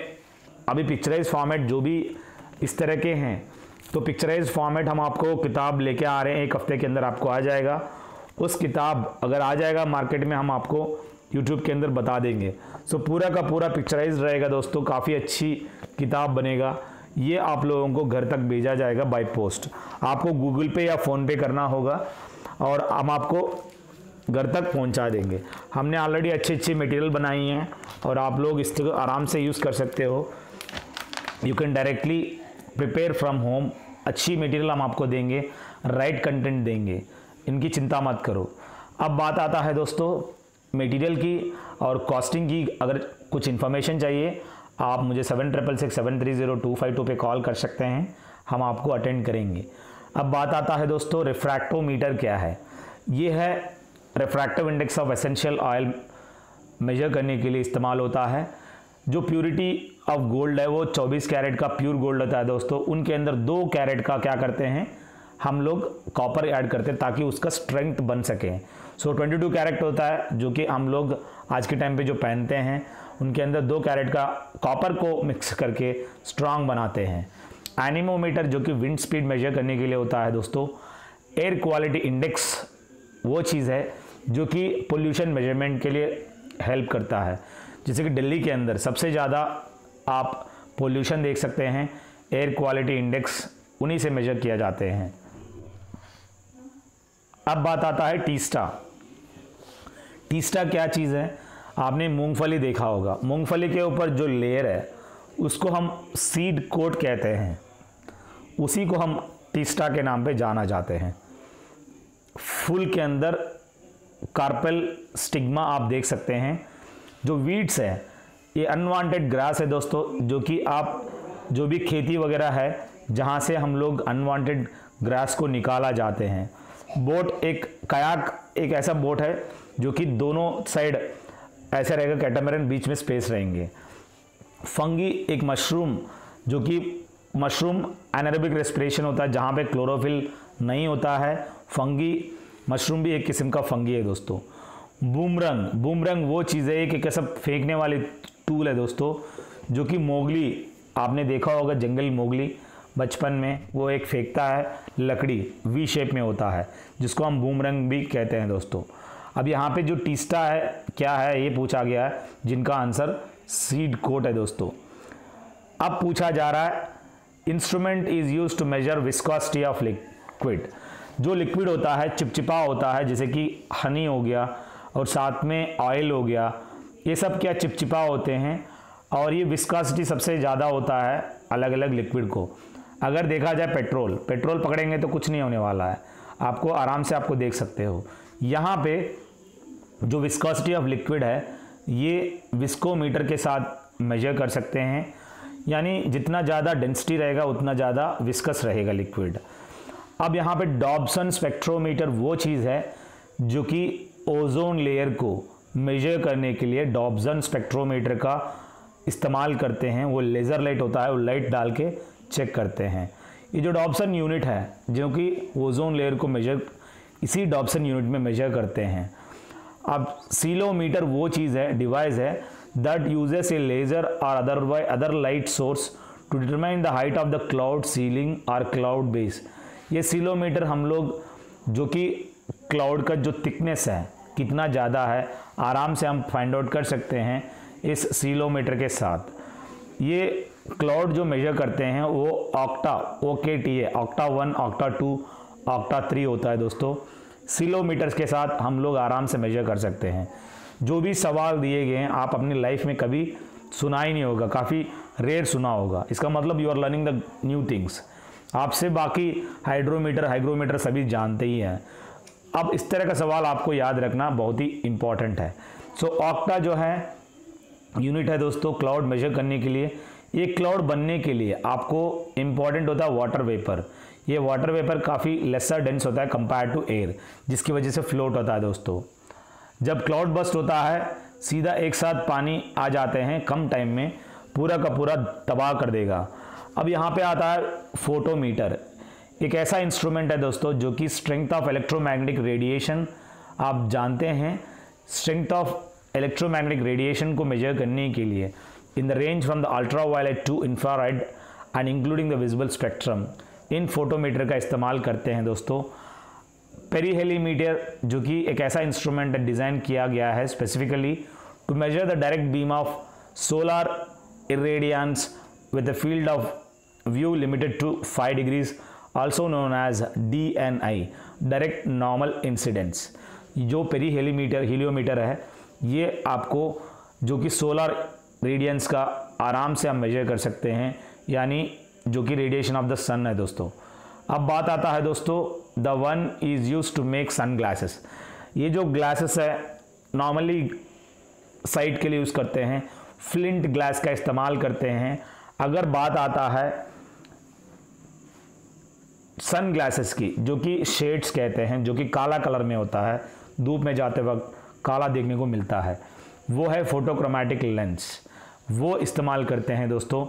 अभी पिक्चराइज्ड फॉर्मेट जो भी इस तरह के हैं, तो पिक्चराइज्ड फॉर्मेट हम आपको किताब लेके आ रहे हैं, 1 हफ्ते के अंदर आपको आ जाएगा। उस किताब अगर आ जाएगा मार्केट में, हम आपको यूट्यूब के अंदर बता देंगे। सो पूरा का पूरा पिक्चराइज्ड रहेगा दोस्तों, काफ़ी अच्छी किताब बनेगा। ये आप लोगों को घर तक भेजा जाएगा बाय पोस्ट। आपको गूगल पे या फ़ोन पे करना होगा और हम आपको घर तक पहुंचा देंगे। हमने ऑलरेडी अच्छी मटेरियल बनाई हैं और आप लोग इसको आराम से यूज़ कर सकते हो। You can directly prepare from home अच्छी मटेरियल हम आपको देंगे, राइट कंटेंट देंगे, इनकी चिंता मत करो। अब बात आता है दोस्तों मटेरियल की और कॉस्टिंग की। अगर कुछ इन्फॉर्मेशन चाहिए आप मुझे 7667302552 पे कॉल कर सकते हैं, हम आपको अटेंड करेंगे। अब बात आता है दोस्तों रिफ्रैक्टोमीटर क्या है। ये है refractive index of essential oil measure करने के लिए इस्तेमाल होता है। जो प्यूरिटी ऑफ गोल्ड है वो 24 कैरेट का प्योर गोल्ड होता है दोस्तों, उनके अंदर 2 कैरेट का क्या करते हैं हम लोग कॉपर ऐड करते हैं ताकि उसका स्ट्रेंथ बन सके। सो 22 कैरेट होता है जो कि हम लोग आज के टाइम पे जो पहनते हैं, उनके अंदर 2 कैरेट का कॉपर को मिक्स करके स्ट्रांग बनाते हैं। एनीमोमीटर जो कि विंड स्पीड मेजर करने के लिए होता है दोस्तों। एयर क्वालिटी इंडेक्स वो चीज़ है जो कि पोल्यूशन मेजरमेंट के लिए हेल्प करता है। जैसे कि दिल्ली के अंदर सबसे ज़्यादा आप पोल्यूशन देख सकते हैं, एयर क्वालिटी इंडेक्स उन्हीं से मेजर किया जाते हैं। अब बात आता है टीस्टा। टीस्टा क्या चीज़ है, आपने मूंगफली देखा होगा, मूंगफली के ऊपर जो लेयर है उसको हम सीड कोट कहते हैं, उसी को हम टीस्टा के नाम पे जाना जाते हैं। फूल के अंदर कार्पेल स्टिग्मा आप देख सकते हैं। जो वीड्स है ये अनवांटेड ग्रास है दोस्तों, जो कि आप जो भी खेती वगैरह है जहाँ से हम लोग अनवांटेड ग्रास को निकाला जाते हैं। बोट एक कयाक एक ऐसा बोट है जो कि दोनों साइड ऐसा रहेगा, कैटामैरन बीच में स्पेस रहेंगे। फंगी एक मशरूम जो कि मशरूम एनारोबिक रेस्पिरेशन होता है जहाँ पे क्लोरोफिल नहीं होता है। फंगी मशरूम भी एक किस्म का फंगी है दोस्तों। बूमरंग, बूमरंग वो चीज़ है कि कैसा फेंकने वाली टूल है दोस्तों, जो कि मोगली आपने देखा होगा, जंगल मोगली बचपन में वो एक फेंकता है लकड़ी वी शेप में होता है, जिसको हम बूमरंग भी कहते हैं दोस्तों। अब यहाँ पे जो टीस्टा है क्या है ये पूछा गया है, जिनका आंसर सीड कोट है दोस्तों। अब पूछा जा रहा है instrument is use to measure viscosity of liquid. जो लिक्विड होता है चिपचिपा होता है, जैसे कि हनी हो गया और साथ में ऑयल हो गया, ये सब क्या चिपचिपा होते हैं और ये विस्कोसिटी सबसे ज़्यादा होता है अलग अलग लिक्विड को। अगर देखा जाए पेट्रोल, पेट्रोल पकड़ेंगे तो कुछ नहीं होने वाला है, आपको आराम से आपको देख सकते हो। यहाँ पे जो विस्कोसिटी ऑफ लिक्विड है ये विस्कोमीटर के साथ मेजर कर सकते हैं, यानी जितना ज़्यादा डेंसिटी रहेगा उतना ज़्यादा विस्कस रहेगा लिक्विड। अब यहाँ पे डॉब्सन स्पेक्ट्रोमीटर वो चीज़ है जो कि ओजोन लेयर को मेजर करने के लिए डॉब्सन स्पेक्ट्रोमीटर का इस्तेमाल करते हैं। वो लेज़र लाइट होता है, वो लाइट डाल के चेक करते हैं। ये जो डॉब्सन यूनिट है जो कि ओजोन लेयर को मेजर इसी डॉब्सन यूनिट में मेजर करते हैं। अब सीलोमीटर वो चीज़ है, डिवाइस है दैट यूजेस ए लेज़र और other light source to determine the height of the cloud ceiling और क्लाउड बेस। ये सीलोमीटर हम लोग जो कि क्लाउड का जो थिकनेस है कितना ज़्यादा है आराम से हम फाइंड आउट कर सकते हैं इस सीलोमीटर के साथ। ये क्लाउड जो मेजर करते हैं वो ऑक्टा OKT है, ऑक्टा 1, ऑक्टा 2, ऑक्टा 3 होता है दोस्तों। सीलोमीटर्स के साथ हम लोग आराम से मेजर कर सकते हैं। जो भी सवाल दिए गए हैं आप अपनी लाइफ में कभी सुना ही नहीं होगा, काफ़ी रेयर सुना होगा। इसका मतलब you are learning the new things. आपसे बाकी हाइड्रोमीटर हाइग्रोमीटर सभी जानते ही हैं। अब इस तरह का सवाल आपको याद रखना बहुत ही इंपॉर्टेंट है। सो ऑक्टा जो है यूनिट है दोस्तों क्लाउड मेजर करने के लिए। ये क्लाउड बनने के लिए आपको इम्पॉर्टेंट होता है वाटर वेपर। ये वाटर वेपर काफ़ी लेसर डेंस होता है कंपेयर टू एयर, जिसकी वजह से फ्लोट होता है दोस्तों। जब क्लाउड बस्ट होता है सीधा एक साथ पानी आ जाते हैं कम टाइम में, पूरा का पूरा तबाह कर देगा। अब यहाँ पे आता है फोटोमीटर। एक ऐसा इंस्ट्रूमेंट है दोस्तों जो कि स्ट्रेंथ ऑफ इलेक्ट्रोमैग्नेटिक रेडिएशन, आप जानते हैं स्ट्रेंथ ऑफ इलेक्ट्रोमैग्नेटिक रेडिएशन को मेजर करने के लिए in the range from the ultraviolet to infrared and including the visible spectrum, इन फोटोमीटर का इस्तेमाल करते हैं दोस्तों। पेरीहेलीमीटर जो कि एक ऐसा इंस्ट्रूमेंट है डिज़ाइन किया गया है specifically to measure the direct beam of solar irradiance with the field of view limited to 5 degrees, also known as DNI, direct normal incidence. जो पेरीहेलीमीटर हीलियोमीटर है ये आपको जो कि सोलर रेडियंस का आराम से हम मेजर कर सकते हैं, यानी जो कि रेडिएशन ऑफ द सन है दोस्तों। अब बात आता है दोस्तों the one is use to make sun glasses. ये जो ग्लासेस है नॉर्मली साइट के लिए यूज़ करते हैं, फ्लिंट ग्लास का इस्तेमाल करते हैं। अगर बात आता है सन ग्लासेस की, जो कि शेड्स कहते हैं, जो कि काला कलर में होता है, धूप में जाते वक्त काला देखने को मिलता है, वो है फोटोक्रोमैटिक लेंस। वो इस्तेमाल करते हैं दोस्तों।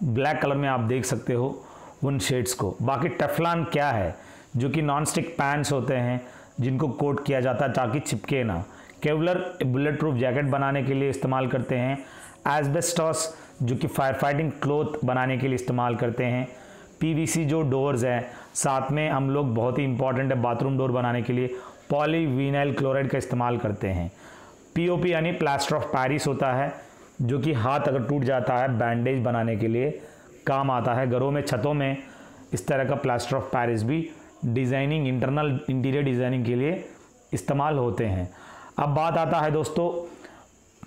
ब्लैक कलर में आप देख सकते हो उन शेड्स को। बाकी टेफ्लॉन क्या है, जो कि नॉन स्टिक पैन्स होते हैं जिनको कोट किया जाता है ताकि चिपके ना। केवलर बुलेट प्रूफ जैकेट बनाने के लिए इस्तेमाल करते हैं। एस्बेस्टॉस जो कि फायर फाइटिंग क्लोथ बनाने के लिए इस्तेमाल करते हैं। पीवीसी जो डोर्स हैं, साथ में हम लोग बहुत ही इंपॉर्टेंट है बाथरूम डोर बनाने के लिए पॉलीविनाइल क्लोराइड का इस्तेमाल करते हैं। पीओपी यानी प्लास्टर ऑफ पेरिस होता है, जो कि हाथ अगर टूट जाता है बैंडेज बनाने के लिए काम आता है। घरों में छतों में इस तरह का प्लास्टर ऑफ पेरिस भी डिज़ाइनिंग, इंटरनल इंटीरियर डिज़ाइनिंग के लिए इस्तेमाल होते हैं। अब बात आता है दोस्तों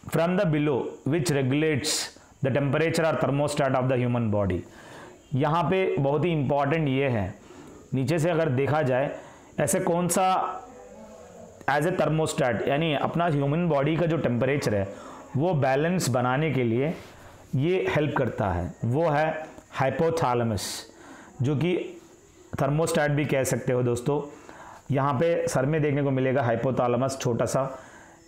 from the below which regulates the temperature और thermostat of the human body. यहाँ पे बहुत ही इंपॉर्टेंट ये है, नीचे से अगर देखा जाए ऐसे कौन सा एज ए थर्मोस्टेट यानी अपना ह्यूमन बॉडी का जो टेम्परेचर है वो बैलेंस बनाने के लिए ये हेल्प करता है, वो है हाइपोथैलेमस, जो कि थर्मोस्टेट भी कह सकते हो दोस्तों। यहाँ पे सर में देखने को मिलेगा हाइपोथैलेमस छोटा सा,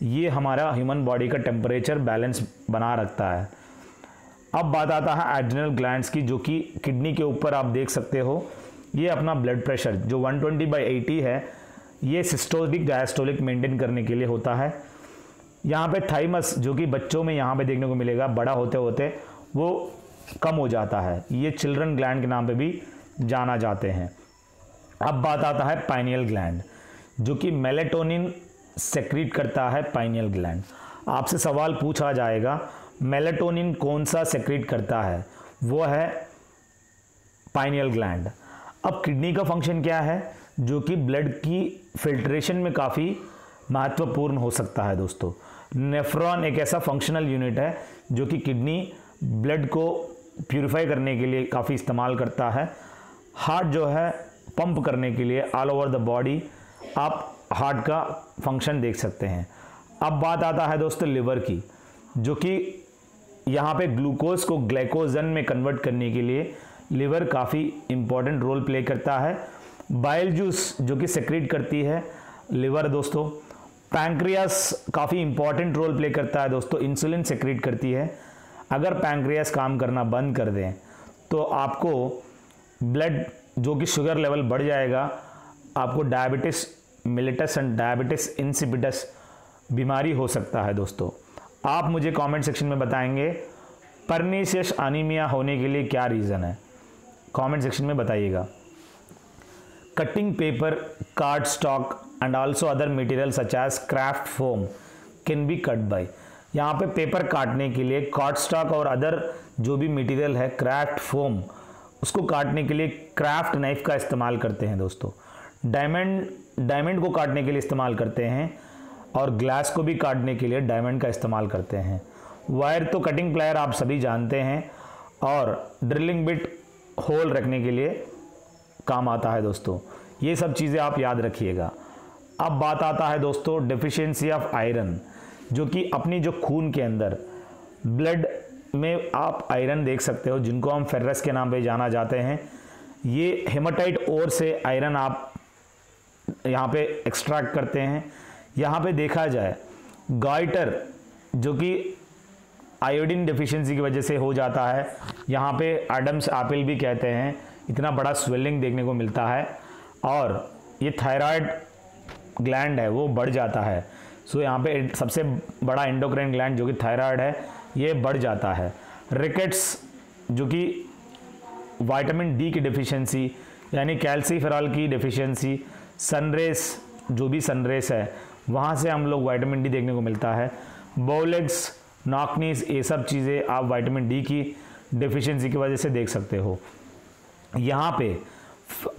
ये हमारा ह्यूमन बॉडी का टेम्परेचर बैलेंस बना रखता है। अब बात आता है एड्रिनल ग्लैंड्स की, जो कि किडनी के ऊपर आप देख सकते हो। ये अपना ब्लड प्रेशर जो 120/80 है, ये सिस्टोलिक डायस्टोलिक मेंटेन करने के लिए होता है। यहाँ पे थाइमस जो कि बच्चों में यहाँ पे देखने को मिलेगा, बड़ा होते होते वो कम हो जाता है। ये चिल्ड्रन ग्लैंड के नाम पे भी जाना जाते हैं। अब बात आता है पाइनियल ग्लैंड, जो कि मेलेटोनिन सेक्रीट करता है। पाइनियल ग्लैंड, आपसे सवाल पूछा जाएगा मेलेटोनिन कौन सा सेक्रीट करता है, वो है पाइनियल ग्लैंड। अब किडनी का फंक्शन क्या है, जो कि ब्लड की फिल्ट्रेशन में काफ़ी महत्वपूर्ण हो सकता है दोस्तों। नेफ्रॉन एक ऐसा फंक्शनल यूनिट है जो कि किडनी ब्लड को प्यूरिफाई करने के लिए काफ़ी इस्तेमाल करता है। हार्ट जो है पंप करने के लिए ऑल ओवर द बॉडी आप हार्ट का फंक्शन देख सकते हैं। अब बात आता है दोस्तों लिवर की, जो कि यहाँ पे ग्लूकोज को ग्लाइकोजन में कन्वर्ट करने के लिए लिवर काफ़ी इंपॉर्टेंट रोल प्ले करता है। बाइल जूस जो कि सेक्रेट करती है लिवर दोस्तों। पैंक्रियास काफ़ी इंपॉर्टेंट रोल प्ले करता है दोस्तों, इंसुलिन सेक्रेट करती है। अगर पैंक्रियास काम करना बंद कर दें तो आपको ब्लड जो कि शुगर लेवल बढ़ जाएगा, आपको डायबिटिस मिलिटस एंड डायबिटिस इंसिपिडस बीमारी हो सकता है दोस्तों। आप मुझे कमेंट सेक्शन में बताएंगे परनीशियस एनीमिया होने के लिए क्या रीज़न है, कमेंट सेक्शन में बताइएगा। Cutting paper, card stock and also other material such as craft foam can be cut by. यहाँ पे पेपर काटने के लिए कार्ड स्टॉक और अदर जो भी मटेरियल है क्राफ्ट फोम, उसको काटने के लिए क्राफ्ट नाइफ का इस्तेमाल करते हैं दोस्तों। डायमंड को काटने के लिए इस्तेमाल करते हैं और ग्लास को भी काटने के लिए डायमंड का इस्तेमाल करते हैं। वायर तो कटिंग प्लायर आप सभी जानते हैं, और ड्रिलिंग बिट होल रखने के लिए काम आता है दोस्तों। ये सब चीज़ें आप याद रखिएगा। अब बात आता है दोस्तों डेफिशिएंसी ऑफ आयरन, जो कि अपनी जो खून के अंदर ब्लड में आप आयरन देख सकते हो, जिनको हम फेरस के नाम पे जाना जाते हैं। ये हेमाटाइट ओर से आयरन आप यहाँ पे एक्सट्रैक्ट करते हैं। यहाँ पे देखा जाए गाइटर जो कि आयोडीन डेफिशिएंसी की वजह से हो जाता है, यहाँ पे एडम्स एप्पल भी कहते हैं, इतना बड़ा स्वेलिंग देखने को मिलता है। और ये थायराइड ग्लैंड है वो बढ़ जाता है। सो यहाँ पे सबसे बड़ा एंडोक्राइन ग्लैंड जो कि थायराइड है ये बढ़ जाता है। रिकेट्स जो कि विटामिन डी की डेफिशिएंसी यानी कैल्सीफेरॉल की डेफिशिएंसी, सनरेस जो भी सनरेस है वहाँ से हम लोग विटामिन डी देखने को मिलता है। बोलेग्स, नॉकनीस, ये सब चीज़ें आप विटामिन डी की डेफिशिएंसी की वजह से देख सकते हो। यहाँ पे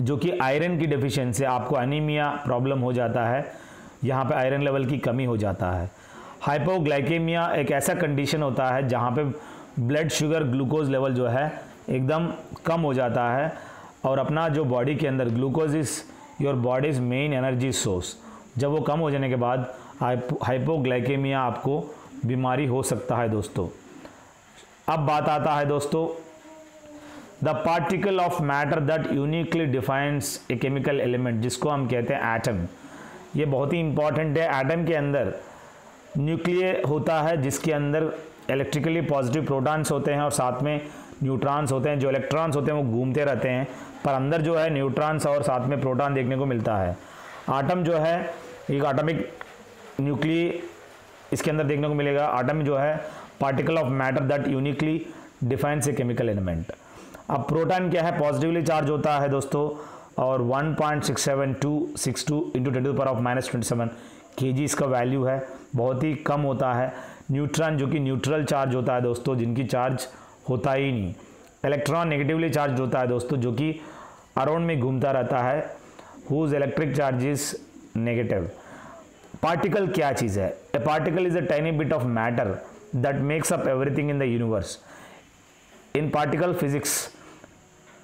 जो कि आयरन की डेफिशिएंसी, आपको एनीमिया प्रॉब्लम हो जाता है, यहाँ पे आयरन लेवल की कमी हो जाता है। हाइपोग्लाइकेमिया एक ऐसा कंडीशन होता है जहाँ पे ब्लड शुगर ग्लूकोज लेवल जो है एकदम कम हो जाता है। और अपना जो बॉडी के अंदर glucose is your bodies main energy source, जब वो कम हो जाने के बाद हाइपोग्लाइकेमिया आपको बीमारी हो सकता है दोस्तों। अब बात आता है दोस्तों the particle of matter that uniquely defines a chemical element, जिसको हम कहते हैं एटम। ये बहुत ही इंपॉर्टेंट है। एटम के अंदर न्यूक्लिय होता है जिसके अंदर इलेक्ट्रिकली पॉजिटिव प्रोटॉन्स होते हैं और साथ में न्यूट्रॉन्स होते हैं। जो इलेक्ट्रॉन्स होते हैं वो घूमते रहते हैं, पर अंदर जो है न्यूट्रॉन्स और साथ में प्रोटॉन देखने को मिलता है। आटम जो है एक एटॉमिक न्यूक्लिय इसके अंदर देखने को मिलेगा। आटम जो है particle of matter that uniquely defines a chemical element. अब प्रोटॉन क्या है, पॉजिटिवली चार्ज होता है दोस्तों और 1.67262 इंटू 10⁻⁻27 kg इसका वैल्यू है, बहुत ही कम होता है। न्यूट्रॉन जो कि न्यूट्रल चार्ज होता है दोस्तों, जिनकी चार्ज होता ही नहीं। इलेक्ट्रॉन नेगेटिवली चार्ज होता है दोस्तों, जो कि अराउंड में घूमता रहता है, whose electric charge is negative. Particle क्या चीज़ है? A particle is a tiny bit of matter that makes up everything in the universe. In particle physics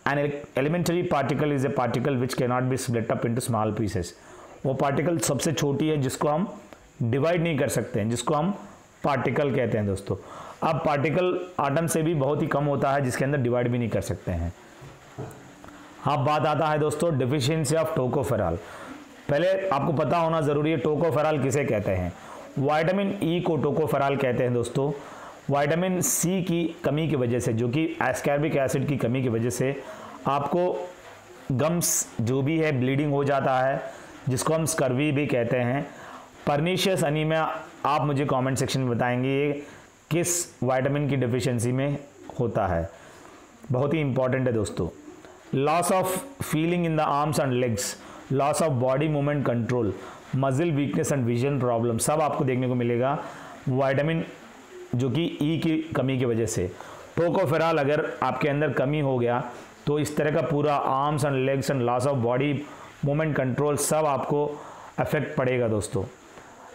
an elementary particle is a particle which can not be split up into small pieces. वो particle सबसे छोटी है जिसको हम divide नहीं कर सकते हैं, जिसको हम पार्टिकल कहते हैं दोस्तों। अब पार्टिकल आटम से भी बहुत ही कम होता है जिसके अंदर डिवाइड भी नहीं कर सकते हैं। अब बात आता है दोस्तों डिफिशियंसी ऑफ टोकोफेरॉल। पहले आपको पता होना जरूरी है टोकोफेरॉल किसे कहते हैं। विटामिन ई को टोकोफेरॉल कहते हैं दोस्तों। विटामिन सी की कमी की वजह से, जो कि एस्कॉर्बिक एसिड की कमी की वजह से आपको गम्स जो भी है ब्लीडिंग हो जाता है, जिसको हम स्कर्वी भी कहते हैं। पर्नीशियस अनीमिया, आप मुझे कमेंट सेक्शन में बताएंगे ये किस विटामिन की डिफिशियंसी में होता है, बहुत ही इंपॉर्टेंट है दोस्तों। Loss of feeling in the arms and legs, loss of body movement control, muscle weakness and vision problem, सब आपको देखने को मिलेगा विटामिन जो कि ई की कमी की वजह से। टोकोफेरॉल अगर आपके अंदर कमी हो गया तो इस तरह का पूरा arms and legs and loss of body movement control सब आपको अफेक्ट पड़ेगा दोस्तों।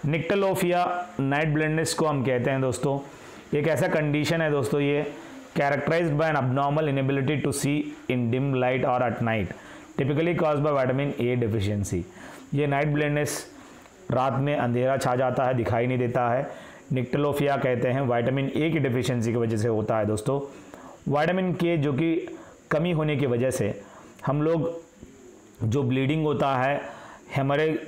निक्टलोफिया, नाइट ब्लाइंडनेस को हम कहते हैं दोस्तों। एक ऐसा कंडीशन है दोस्तों, ये characterised by an abnormal inability to see in dim light और at night, typically caused by vitamin A deficiency. ये नाइट ब्लाइंडनेस, रात में अंधेरा छा जाता है, दिखाई नहीं देता है, निक्टलोफिया कहते हैं, विटामिन ए की डिफिशियंसी की वजह से होता है दोस्तों। विटामिन के जो कि कमी होने की वजह से हम लोग जो ब्लीडिंग होता है, haemorrhage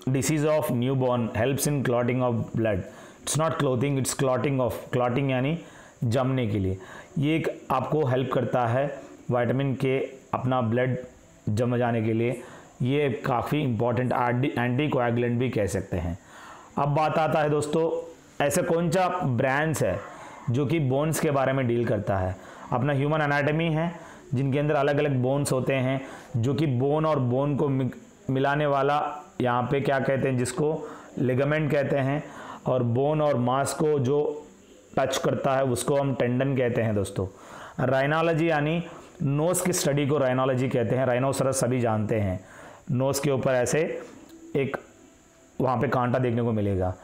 disease of newborn helps in clotting of blood. It's not clothing, it's clotting of, clotting यानी जमने के लिए। ये एक आपको हेल्प करता है विटामिन के अपना ब्लड जम जाने के लिए। ये काफ़ी इंपॉर्टेंट एंटी कोएगुलेंट भी कह सकते हैं। अब बात आता है दोस्तों ऐसे कौन सा ब्रांच है जो कि बोन्स के बारे में डील करता है। अपना ह्यूमन एनाटॉमी है जिनके अंदर अलग अलग बोन्स होते हैं, जो कि बोन और बोन को मिलाने वाला यहाँ पे क्या कहते हैं, जिसको लिगामेंट कहते हैं, और बोन और मांस को जो टच करता है उसको हम टेंडन कहते हैं दोस्तों। राइनोलॉजी यानी नोज की स्टडी को राइनोलॉजी कहते हैं। राइनोसरस सभी जानते हैं, नोज के ऊपर ऐसे एक वहाँ पे कांटा देखने को मिलेगा।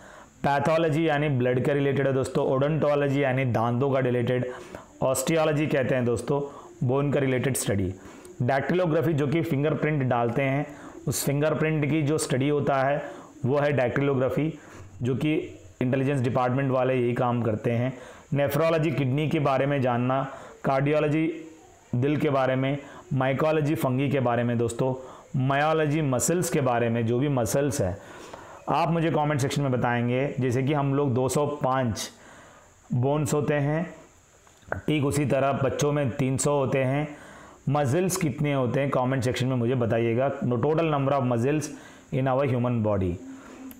पैथोलॉजी यानी ब्लड के रिलेटेड है दोस्तों। ओडोंटोलॉजी यानी दांतों का रिलेटेड। ऑस्टियोलॉजी कहते हैं दोस्तों बोन का रिलेटेड स्टडी। डैक्टिलोग्राफी जो कि फिंगरप्रिंट डालते हैं, उस फिंगरप्रिंट की जो स्टडी होता है वो है डैक्टिलोग्राफी, जो कि इंटेलिजेंस डिपार्टमेंट वाले यही काम करते हैं। नेफ्रोलॉजी किडनी के बारे में जानना। कार्डियोलॉजी दिल के बारे में। माइकोलॉजी फंगी के बारे में दोस्तों। मायोलॉजी मसल्स के बारे में, जो भी मसल्स है आप मुझे कमेंट सेक्शन में बताएंगे। जैसे कि हम लोग 205 बोन्स होते हैं, ठीक उसी तरह बच्चों में 300 होते हैं। मसल्स कितने होते हैं कमेंट सेक्शन में मुझे बताइएगा। Total number of muscles in our human body.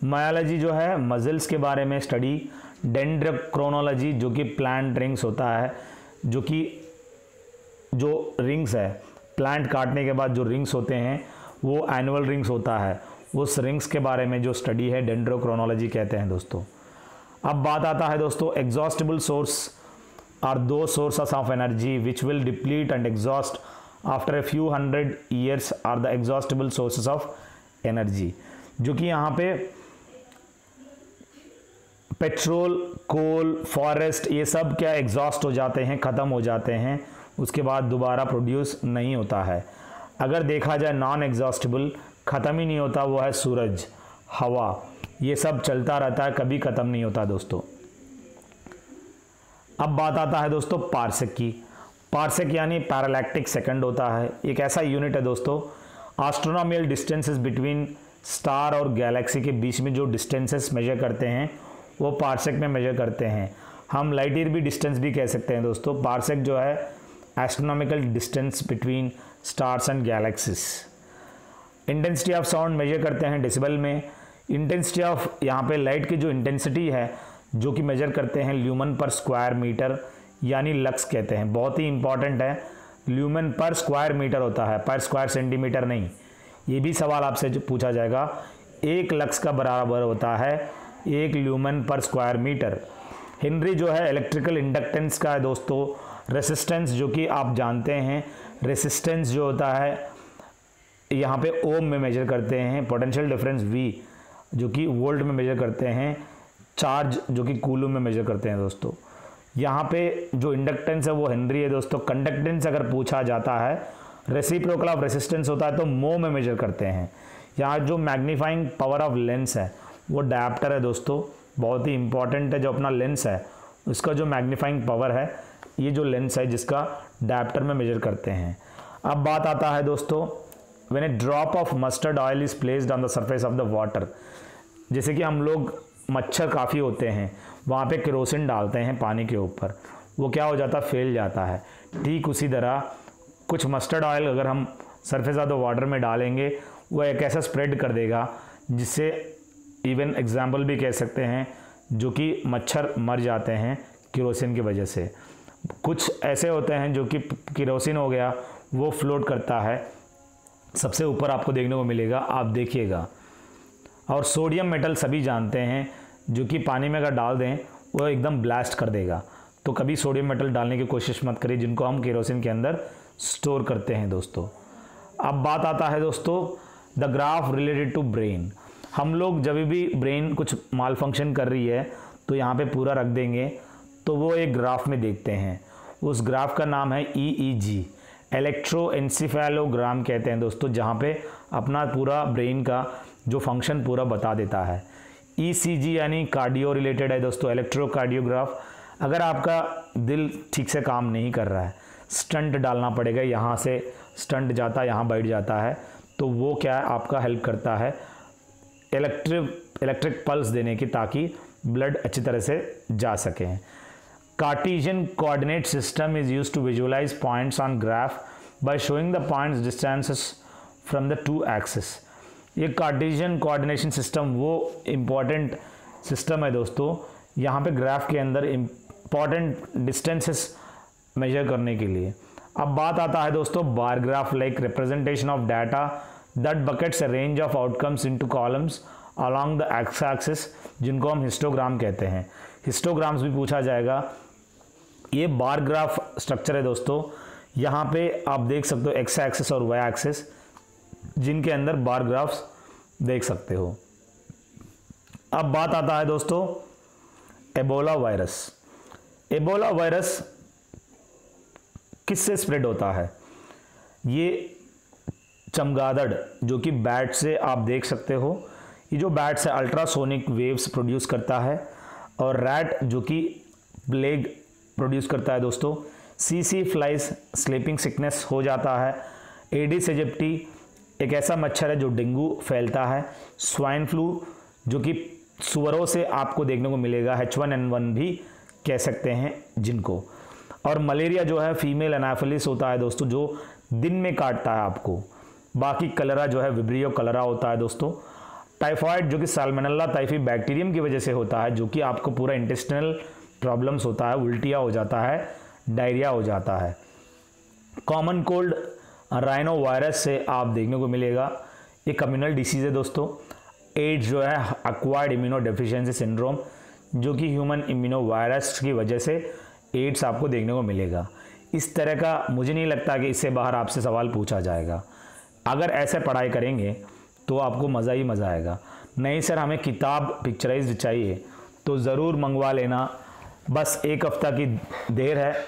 Myology जो है मसल्स के बारे में स्टडी। डेंड्रोक्रोनोलॉजी जो कि प्लांट रिंग्स होता है, जो कि जो रिंग्स है प्लांट काटने के बाद जो रिंग्स होते हैं वो एनुअल रिंग्स होता है, उस रिंग्स के बारे में जो स्टडी है डेंड्रोक्रोनोलॉजी कहते हैं दोस्तों। अब बात आता है दोस्तों एग्जॉस्टिबल सोर्स आर दो sources of energy which will deplete and exhaust after a few 100 years are the exhaustible sources of energy. जो कि यहाँ पे पेट्रोल, कोल, फॉरेस्ट, ये सब क्या एग्जॉस्ट हो जाते हैं, ख़त्म हो जाते हैं। उसके बाद दोबारा प्रोड्यूस नहीं होता है। अगर देखा जाए नॉन एग्जॉस्टिबल, ख़त्म ही नहीं होता, वो है सूरज, हवा, ये सब चलता रहता है, कभी ख़त्म नहीं होता दोस्तों। अब बात आता है दोस्तों पार्सेक की। पार्सेक यानी पैरालैक्टिक सेकंड होता है, एक ऐसा यूनिट है दोस्तों, एस्ट्रोनॉमिकल डिस्टेंसेस बिटवीन स्टार और गैलेक्सी के बीच में जो डिस्टेंसेस मेजर करते हैं वो पार्सेक में मेजर करते हैं। हम लाइट ईयर भी डिस्टेंस भी कह सकते हैं दोस्तों। पार्सेक जो है astronomical distance between stars and galaxies. Intensity of sound measure करते हैं डेसिबल में। इंटेंसिटी ऑफ, यहाँ पे लाइट की जो इंटेंसिटी है जो कि मेजर करते हैं ल्यूमन पर स्क्वायर मीटर, यानी लक्स कहते हैं। बहुत ही इंपॉर्टेंट है, ल्यूमन पर स्क्वायर मीटर होता है, पर स्क्वायर सेंटीमीटर नहीं। ये भी सवाल आपसे जो पूछा जाएगा, एक लक्स का बराबर होता है एक ल्यूमन पर स्क्वायर मीटर। हेनरी जो है इलेक्ट्रिकल इंडक्टेंस का है दोस्तों। रेसिस्टेंस जो कि आप जानते हैं, रेसिस्टेंस जो होता है यहाँ पे ओम में मेजर करते हैं। पोटेंशियल डिफरेंस V जो कि वोल्ट में मेजर करते हैं। चार्ज जो कि कूलम में मेजर करते हैं दोस्तों। यहाँ पे जो इंडक्टेंस है वो हेनरी है दोस्तों। कंडक्टेंस अगर पूछा जाता है, रेसिप्रोकल ऑफ रेसिस्टेंस होता है तो मो में मेजर करते हैं। यहाँ जो मैग्नीफाइंग पावर ऑफ लेंस है वो डायप्टर है दोस्तों, बहुत ही इंपॉर्टेंट है। जो अपना लेंस है उसका जो मैग्नीफाइंग पावर है, ये जो लेंस है जिसका डायप्टर में मेजर करते हैं। अब बात आता है दोस्तों, when A drop of mustard oil is placed on the surface of the water. जैसे कि हम लोग, मच्छर काफ़ी होते हैं, वहाँ पे केरोसिन डालते हैं पानी के ऊपर, वो क्या हो जाता है, फैल जाता है। ठीक उसी तरह कुछ मस्टर्ड ऑयल अगर हम सरफेस ऑफ द वाटर में डालेंगे, वो एक ऐसा स्प्रेड कर देगा जिससे इवन एग्जाम्पल भी कह सकते हैं जो कि मच्छर मर जाते हैं केरोसिन की वजह से। कुछ ऐसे होते हैं जो कि केरोसिन हो गया वो फ्लोट करता है, सबसे ऊपर आपको देखने को मिलेगा, आप देखिएगा। और सोडियम मेटल सभी जानते हैं जो कि पानी में अगर डाल दें वो एकदम ब्लास्ट कर देगा, तो कभी सोडियम मेटल डालने की कोशिश मत करिए जिनको हम केरोसिन के अंदर स्टोर करते हैं दोस्तों। अब बात आता है दोस्तों the graph related to brain. हम लोग जब भी ब्रेन कुछ माल फंक्शन कर रही है तो यहाँ पे पूरा रख देंगे, तो वो एक ग्राफ में देखते हैं। उस ग्राफ का नाम है EEG, इलेक्ट्रोएन्सेफेलोग्राम कहते हैं दोस्तों, जहाँ पे अपना पूरा ब्रेन का जो फंक्शन पूरा बता देता है। ECG यानी कार्डियो रिलेटेड है दोस्तों, इलेक्ट्रोकार्डियोग्राफ। अगर आपका दिल ठीक से काम नहीं कर रहा है, स्टंट डालना पड़ेगा, यहाँ से स्टंट जाता है, यहाँ बैठ जाता है, तो वो क्या है, आपका हेल्प करता है इलेक्ट्रिक पल्स देने की, ताकि ब्लड अच्छी तरह से जा सके। Cartesian coordinate system is used to visualise points on graph by showing the points distances from the two axis. ये कार्टेशियन कोऑर्डिनेशन सिस्टम वो इम्पॉर्टेंट सिस्टम है दोस्तों, यहाँ पे ग्राफ के अंदर इम्पॉर्टेंट डिस्टेंसेस मेजर करने के लिए। अब बात आता है दोस्तों bar graph, like representation of data that buckets a range of outcomes into columns along the x axis, जिनको हम हिस्टोग्राम कहते हैं। हिस्टोग्राम्स भी पूछा जाएगा। ये बार ग्राफ स्ट्रक्चर है दोस्तों, यहाँ पे आप देख सकते हो एक्स एक्सिस और वाई एक्सिस, जिनके अंदर बार ग्राफ्स देख सकते हो। अब बात आता है दोस्तों एबोला वायरस। एबोला वायरस किससे स्प्रेड होता है? ये चमगादड़ जो कि बैट से, आप देख सकते हो, ये जो बैट से अल्ट्रासोनिक वेव्स प्रोड्यूस करता है, और रैट जो कि प्लेग प्रोड्यूस करता है दोस्तों। CC फ्लाइज स्लीपिंग सिकनेस हो जाता है। एडिस एजिप्टी एक ऐसा मच्छर है जो डेंगू फैलता है। स्वाइन फ्लू जो कि सुअरों से आपको देखने को मिलेगा, H1N1 भी कह सकते हैं जिनको। और मलेरिया जो है फीमेल एनाफिलिस होता है दोस्तों, जो दिन में काटता है आपको। बाकी कलरा जो है विब्रियो कलरा होता है दोस्तों। टाइफाइड जो कि साल्मोनेला टाइफी बैक्टीरियम की वजह से होता है, जो कि आपको पूरा इंटेस्टिनल प्रॉब्लम्स होता है, उल्टिया हो जाता है, डायरिया हो जाता है। कॉमन कोल्ड राइनो वायरस से आप देखने को मिलेगा, ये कम्युनल डिसीज है दोस्तों। एड्स जो है एक्वायर्ड इम्यूनो डेफिशिएंसी सिंड्रोम, जो कि ह्यूमन इम्यूनो वायरस की वजह से एड्स आपको देखने को मिलेगा। इस तरह का मुझे नहीं लगता कि इससे बाहर आपसे सवाल पूछा जाएगा। अगर ऐसे पढ़ाई करेंगे तो आपको मज़ा ही मज़ा आएगा। नहीं सर हमें किताब पिक्चराइज्ड चाहिए, तो ज़रूर मंगवा लेना, बस एक हफ्ता की देर है,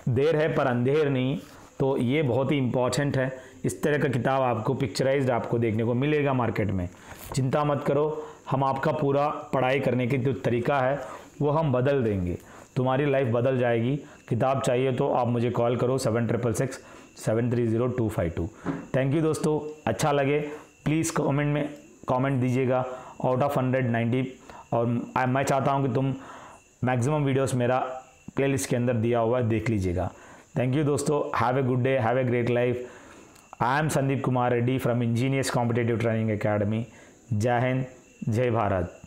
देर है पर अंधेर नहीं, तो ये बहुत ही इम्पॉर्टेंट है। इस तरह का किताब आपको पिक्चराइज्ड आपको देखने को मिलेगा मार्केट में। चिंता मत करो, हम आपका पूरा पढ़ाई करने की जो तरीका है वो हम बदल देंगे, तुम्हारी लाइफ बदल जाएगी। किताब चाहिए तो आप मुझे कॉल करो 7666730252। थैंक यू दोस्तों, अच्छा लगे प्लीज़ कमेंट में कमेंट दीजिएगा। आउट ऑफ 190 और मैं चाहता हूं कि तुम मैक्सिमम वीडियोस मेरा प्लेलिस्ट के अंदर दिया हुआ है देख लीजिएगा। थैंक यू दोस्तों, have a good day, have a great life. I am Sandeep Kumar Reddy from engineers competitive training academy. जय हिंद, जय भारत।